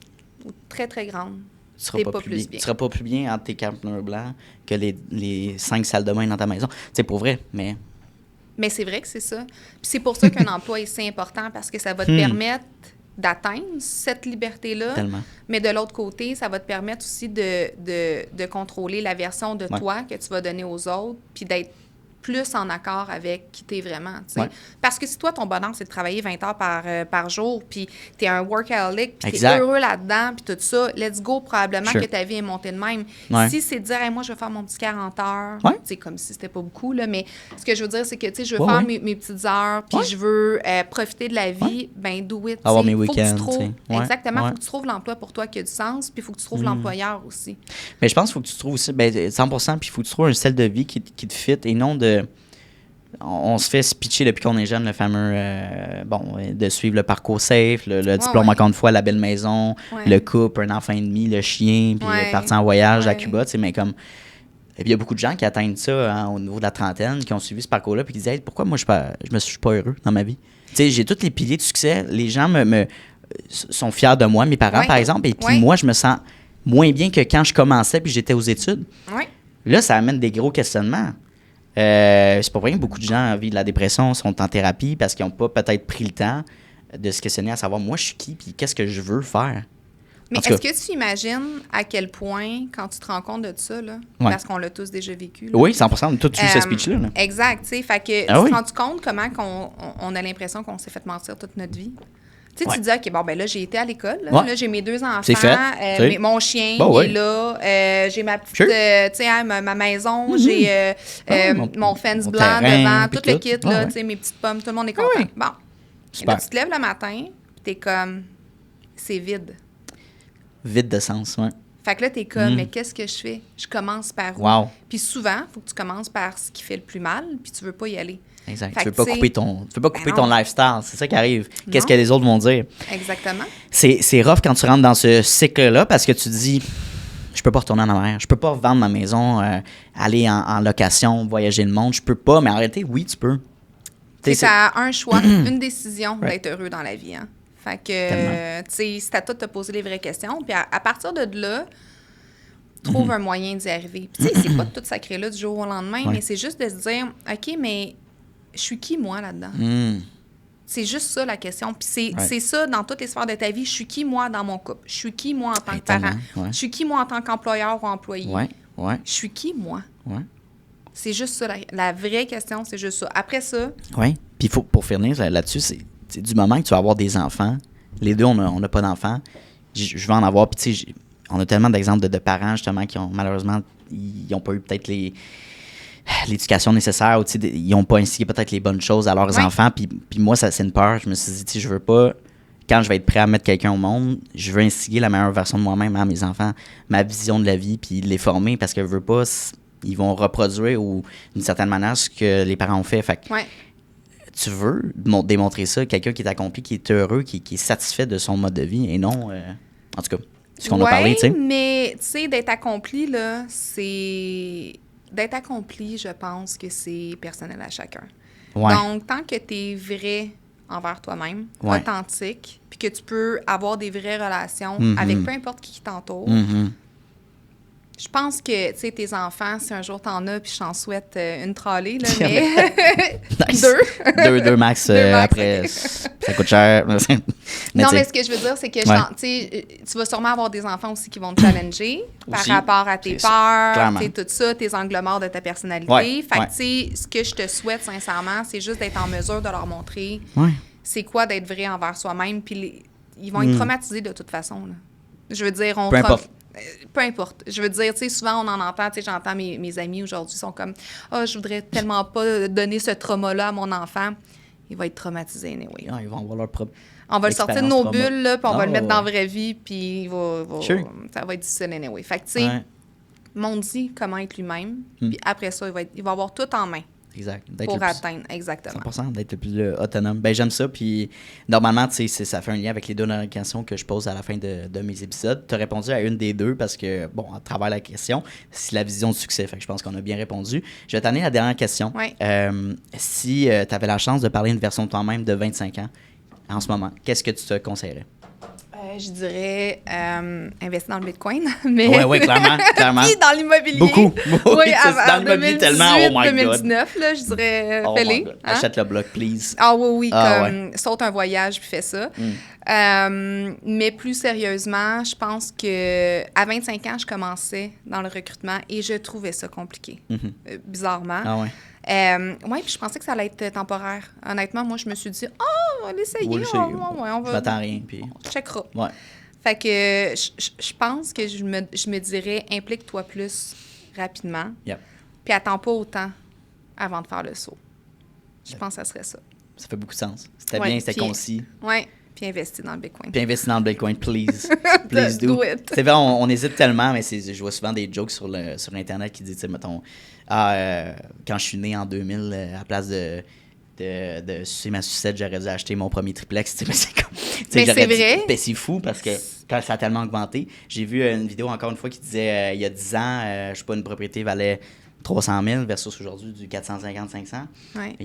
ou très, très grande, tu seras pas plus bien. Tu seras pas plus bien entre tes campements blancs que les 5 salles de bain dans ta maison. C'est pour vrai, mais... Mais c'est vrai que c'est ça. Puis c'est pour ça qu'un emploi est si important, parce que ça va te permettre d'atteindre cette liberté-là. Tellement. Mais de l'autre côté, ça va te permettre aussi de contrôler la version de toi que tu vas donner aux autres, puis d'être plus en accord avec qui t'es vraiment, tu sais. Ouais. Parce que si toi, ton bonheur, c'est de travailler 20 heures par jour, puis t'es un workaholic, puis t'es heureux là-dedans, puis tout ça, let's go, probablement que ta vie est montée de même. Ouais. Si c'est de dire, hey, moi, je vais faire mon petit 40 heures, tu sais, comme si c'était pas beaucoup, là, mais ce que je veux dire, c'est que, tu sais, je veux faire mes petites heures, puis je veux profiter de la vie, ben do it. Avoir mes week-ends, exactement, faut que tu trouves l'emploi pour toi qui a du sens, puis il faut que tu trouves l'employeur aussi. Mais je pense qu'il faut que tu trouves aussi, 100%, puis il faut que tu trouves un style de vie qui te fit, et non de... On se fait se pitcher depuis qu'on est jeune, le fameux, de suivre le parcours safe, le diplôme, encore une fois, la belle maison, le couple, un enfant et demi, le chien, puis partir en voyage à Cuba, tu sais, mais comme... Et puis il y a beaucoup de gens qui atteignent ça au niveau de la trentaine, qui ont suivi ce parcours-là, puis qui disent, hey, pourquoi moi je suis pas heureux dans ma vie? Tu sais, j'ai tous les piliers de succès, les gens sont fiers de moi, mes parents, par exemple, et puis moi, je me sens moins bien que quand je commençais, puis j'étais aux études. Là, ça amène des gros questionnements. C'est pas vrai que beaucoup de gens vivent de la dépression, sont en thérapie parce qu'ils n'ont pas peut-être pris le temps de se questionner à savoir moi je suis qui puis qu'est-ce que je veux faire. Mais est-ce que tu imagines à quel point, quand tu te rends compte de ça, là, parce qu'on l'a tous déjà vécu. Là, oui, 100%, on a tous eu ce speech-là. Là. Exact, tu sais, fait que tu te rends compte comment on a l'impression qu'on s'est fait mentir toute notre vie? Tu sais, tu te dis, OK, bon, ben là, j'ai été à l'école. Là, j'ai mes 2 enfants. C'est fait. Mon chien, il est là. J'ai ma petite, tu sais, ma maison. J'ai mon fence blanc devant, tout le kit, là, tu sais, mes petites pommes. Tout le monde est content. Bon. Et là, tu te lèves le matin, puis t'es comme, c'est vide. Vide de sens, oui. Fait que là, t'es comme, mais qu'est-ce que je fais? Je commence par où? Wow. Puis souvent, il faut que tu commences par ce qui fait le plus mal, puis tu veux pas y aller. Exact. Tu veux pas couper ton lifestyle. C'est ça qui arrive. Qu'est-ce que les autres vont dire? Exactement. C'est rough quand tu rentres dans ce cycle-là parce que tu dis, je peux pas retourner en arrière. Je peux pas vendre ma maison, aller en location, voyager le monde. Je peux pas. Mais en réalité, oui, tu peux. Tu as un choix, une décision d'être heureux dans la vie. Hein? Fait que, tu sais, c'est à toi de te poser les vraies questions. Puis à partir de là, trouve un moyen d'y arriver. Puis tu sais, c'est pas tout sacré là du jour au lendemain, mais c'est juste de se dire, OK, mais je suis qui, moi, là-dedans? C'est juste ça, la question. Puis c'est ça, dans toutes les sphères de ta vie. Je suis qui, moi, dans mon couple? Je suis qui, moi, en tant que parent? Je suis qui, moi, en tant qu'employeur ou employé? Je suis qui, moi? C'est juste ça. La vraie question, c'est juste ça. Après ça... Oui. Puis pour finir là-dessus, c'est du moment que tu vas avoir des enfants, les deux, on n'a pas d'enfants. Je veux en avoir. Puis, tu sais, on a tellement d'exemples de parents, justement, qui ont malheureusement, ils n'ont pas eu peut-être l'éducation nécessaire ou ils n'ont pas instillé peut-être les bonnes choses à leurs enfants. Puis moi, ça, c'est une peur. Je me suis dit, je veux pas, quand je vais être prêt à mettre quelqu'un au monde, je veux instiller la meilleure version de moi-même à mes enfants, ma vision de la vie, puis les former parce que je veux pas, ils vont reproduire ou d'une certaine manière ce que les parents ont fait. Fait que tu veux démontrer ça, quelqu'un qui est accompli, qui est heureux, qui est satisfait de son mode de vie et non, en tout cas, ce qu'on a parlé, tu sais. Mais tu sais, d'être accompli, là, c'est... D'être accompli, je pense que c'est personnel à chacun. Ouais. Donc, tant que tu es vrai envers toi-même, authentique, puis que tu peux avoir des vraies relations avec peu importe qui t'entoure, je pense que, tu sais, tes enfants, si un jour t'en as, puis je t'en souhaite une trolley, là, mais... Nice. Deux. Deux max, après, ça coûte cher. Mais ce que je veux dire, c'est que tu vas sûrement avoir des enfants aussi qui vont te challenger par rapport à tes peurs, tout ça, tes angles morts de ta personnalité. Fait que, tu sais, ce que je te souhaite, sincèrement, c'est juste d'être en mesure de leur montrer c'est quoi d'être vrai envers soi-même. Puis ils vont être traumatisés de toute façon. Là. Je veux dire, peu importe. Je veux dire, tu sais, souvent, on en entend, tu sais, j'entends mes amis aujourd'hui sont comme « Ah, je voudrais tellement pas donner ce trauma-là à mon enfant. » Il va être traumatisé, anyway. Ils vont avoir leur propre... On va le sortir de nos bulles, là, puis on va le mettre dans la vraie vie, puis ça va être difficile, anyway. Fait que, tu sais, montre-y comment être lui-même, puis après ça, il va avoir tout en main. Exact. Pour atteindre, exactement. 100%, d'être le plus autonome. Ben, j'aime ça. Puis, normalement, tu sais, ça fait un lien avec les deux questions que je pose à la fin de mes épisodes. Tu as répondu à une des deux parce que, bon, à travers la question, c'est la vision de succès. Fait que je pense qu'on a bien répondu. Je vais t'amener la dernière question. Oui. Si tu avais la chance de parler à une version de toi-même de 25 ans en ce moment, qu'est-ce que tu te conseillerais? Je dirais investir dans le Bitcoin, mais... Oui, clairement. Puis dans l'immobilier. Beaucoup. Oui, dans l'immobilier tellement, oh my God. 2019, là, je dirais, fais-les. Hein? Achète le bloc, please. Ah oui, saute un voyage puis fais ça. Mais plus sérieusement, je pense que à 25 ans, je commençais dans le recrutement et je trouvais ça compliqué, bizarrement. Ah ouais. Oui, puis je pensais que ça allait être temporaire. Honnêtement, moi, je me suis dit, on va l'essayer. On va... Je m'attends à rien, puis... On checkera. Ouais. Fait que je pense que je me dirais, implique-toi plus rapidement. Yep. Puis attends pas autant avant de faire le saut. Je pense que ça serait ça. Ça fait beaucoup de sens. C'était bien, c'était concis. Oui. Puis investir dans le Bitcoin. Puis investir dans le Bitcoin, please. Please do. it. C'est vrai, on hésite tellement, mais je vois souvent des jokes sur Internet qui disent, tu sais, mettons, quand je suis né en 2000, à la place de sucer ma sucette, j'aurais dû acheter mon premier triplex. Mais c'est comme. Mais c'est vrai. Ben, c'est fou parce que quand ça a tellement augmenté. J'ai vu une vidéo encore une fois qui disait, il y a 10 ans, je sais pas, une propriété valait 300 000 versus aujourd'hui du 450-500. Ouais.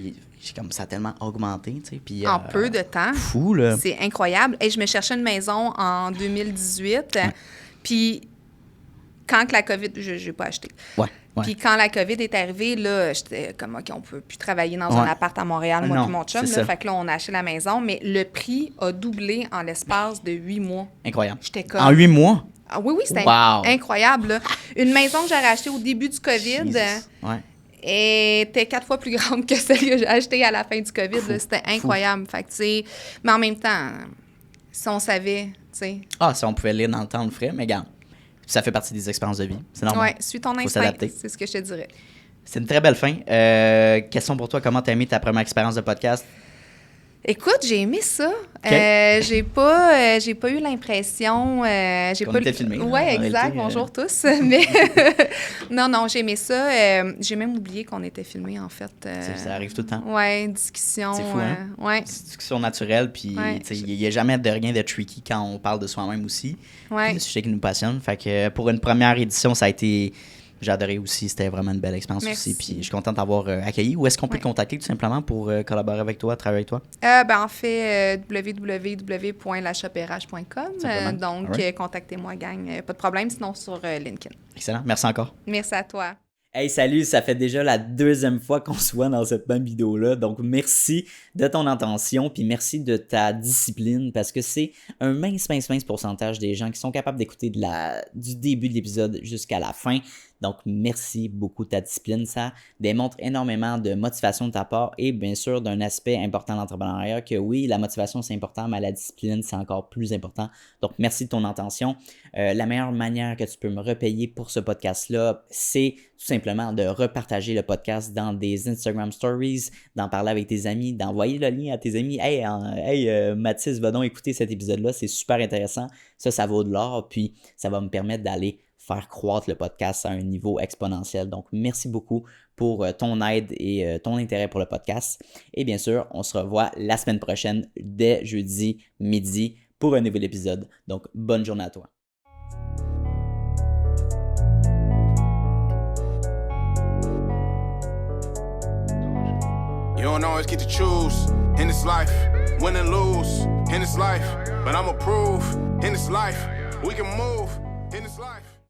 Comme ça a tellement augmenté, tu sais. Puis, en peu de temps. Fou, là. C'est incroyable. Et je me cherchais une maison en 2018. Puis, quand la COVID... Je n'ai pas acheté. Ouais. Puis, quand la COVID est arrivée, là, j'étais comme, OK, on peut plus travailler dans un appart à Montréal, moi et mon chum. Là, fait que là, on a acheté la maison. Mais le prix a doublé en l'espace de 8 mois. Incroyable. J'étais comme... En 8 mois? Ah, oui, c'était incroyable. Là. Une maison que j'aurais achetée au début du COVID était 4 fois plus grande que celle que j'ai achetée à la fin du COVID. Là. C'était incroyable. Fait que, tu sais, mais en même temps, si on savait, tu sais... Ah, si on pouvait lire dans le temps, on le ferait, mais regarde, ça fait partie des expériences de vie. C'est normal. Oui, suis ton instinct. C'est ce que je te dirais. C'est une très belle fin. Question pour toi, comment t'as aimé ta première expérience de podcast? Écoute, j'ai aimé ça. Okay. J'ai pas eu l'impression... qu'on était filmé. Oui, exact. Bonjour tous. Mais non, j'ai aimé ça. J'ai même oublié qu'on était filmé, en fait. Ça arrive tout le temps. Oui, discussion. C'est fou, hein? Ouais. Discussion naturelle, puis il n'y a jamais de rien de tricky quand on parle de soi-même aussi. Ouais. C'est le sujet qui nous passionne. Fait que pour une première édition, ça a été... J'ai adoré aussi, c'était vraiment une belle expérience aussi. Puis je suis contente d'avoir accueilli. Où est-ce qu'on peut te contacter tout simplement pour collaborer avec toi, travailler avec toi? En fait, www.lachopérage.com. Donc, contactez-moi, gang. Pas de problème, sinon sur LinkedIn. Excellent. Merci encore. Merci à toi. Hey, salut, ça fait déjà la deuxième fois qu'on se voit dans cette même vidéo-là. Donc, merci de ton attention, puis merci de ta discipline, parce que c'est un mince pourcentage des gens qui sont capables d'écouter du début de l'épisode jusqu'à la fin. Donc, merci beaucoup de ta discipline. Ça démontre énormément de motivation de ta part et bien sûr d'un aspect important de l'entrepreneuriat que oui, la motivation c'est important, mais la discipline c'est encore plus important. Donc, merci de ton intention. La meilleure manière que tu peux me repayer pour ce podcast-là, c'est tout simplement de repartager le podcast dans des Instagram Stories, d'en parler avec tes amis, d'envoyer le lien à tes amis. Hey, Mathis, va donc écouter cet épisode-là, c'est super intéressant. Ça vaut de l'or, puis ça va me permettre d'aller faire croître le podcast à un niveau exponentiel. Donc, merci beaucoup pour ton aide et ton intérêt pour le podcast. Et bien sûr, on se revoit la semaine prochaine dès jeudi midi pour un nouvel épisode. Donc, bonne journée à toi. You don't always get to choose in this life, win and lose in this life. But I'ma prove in this life, we can move in this life.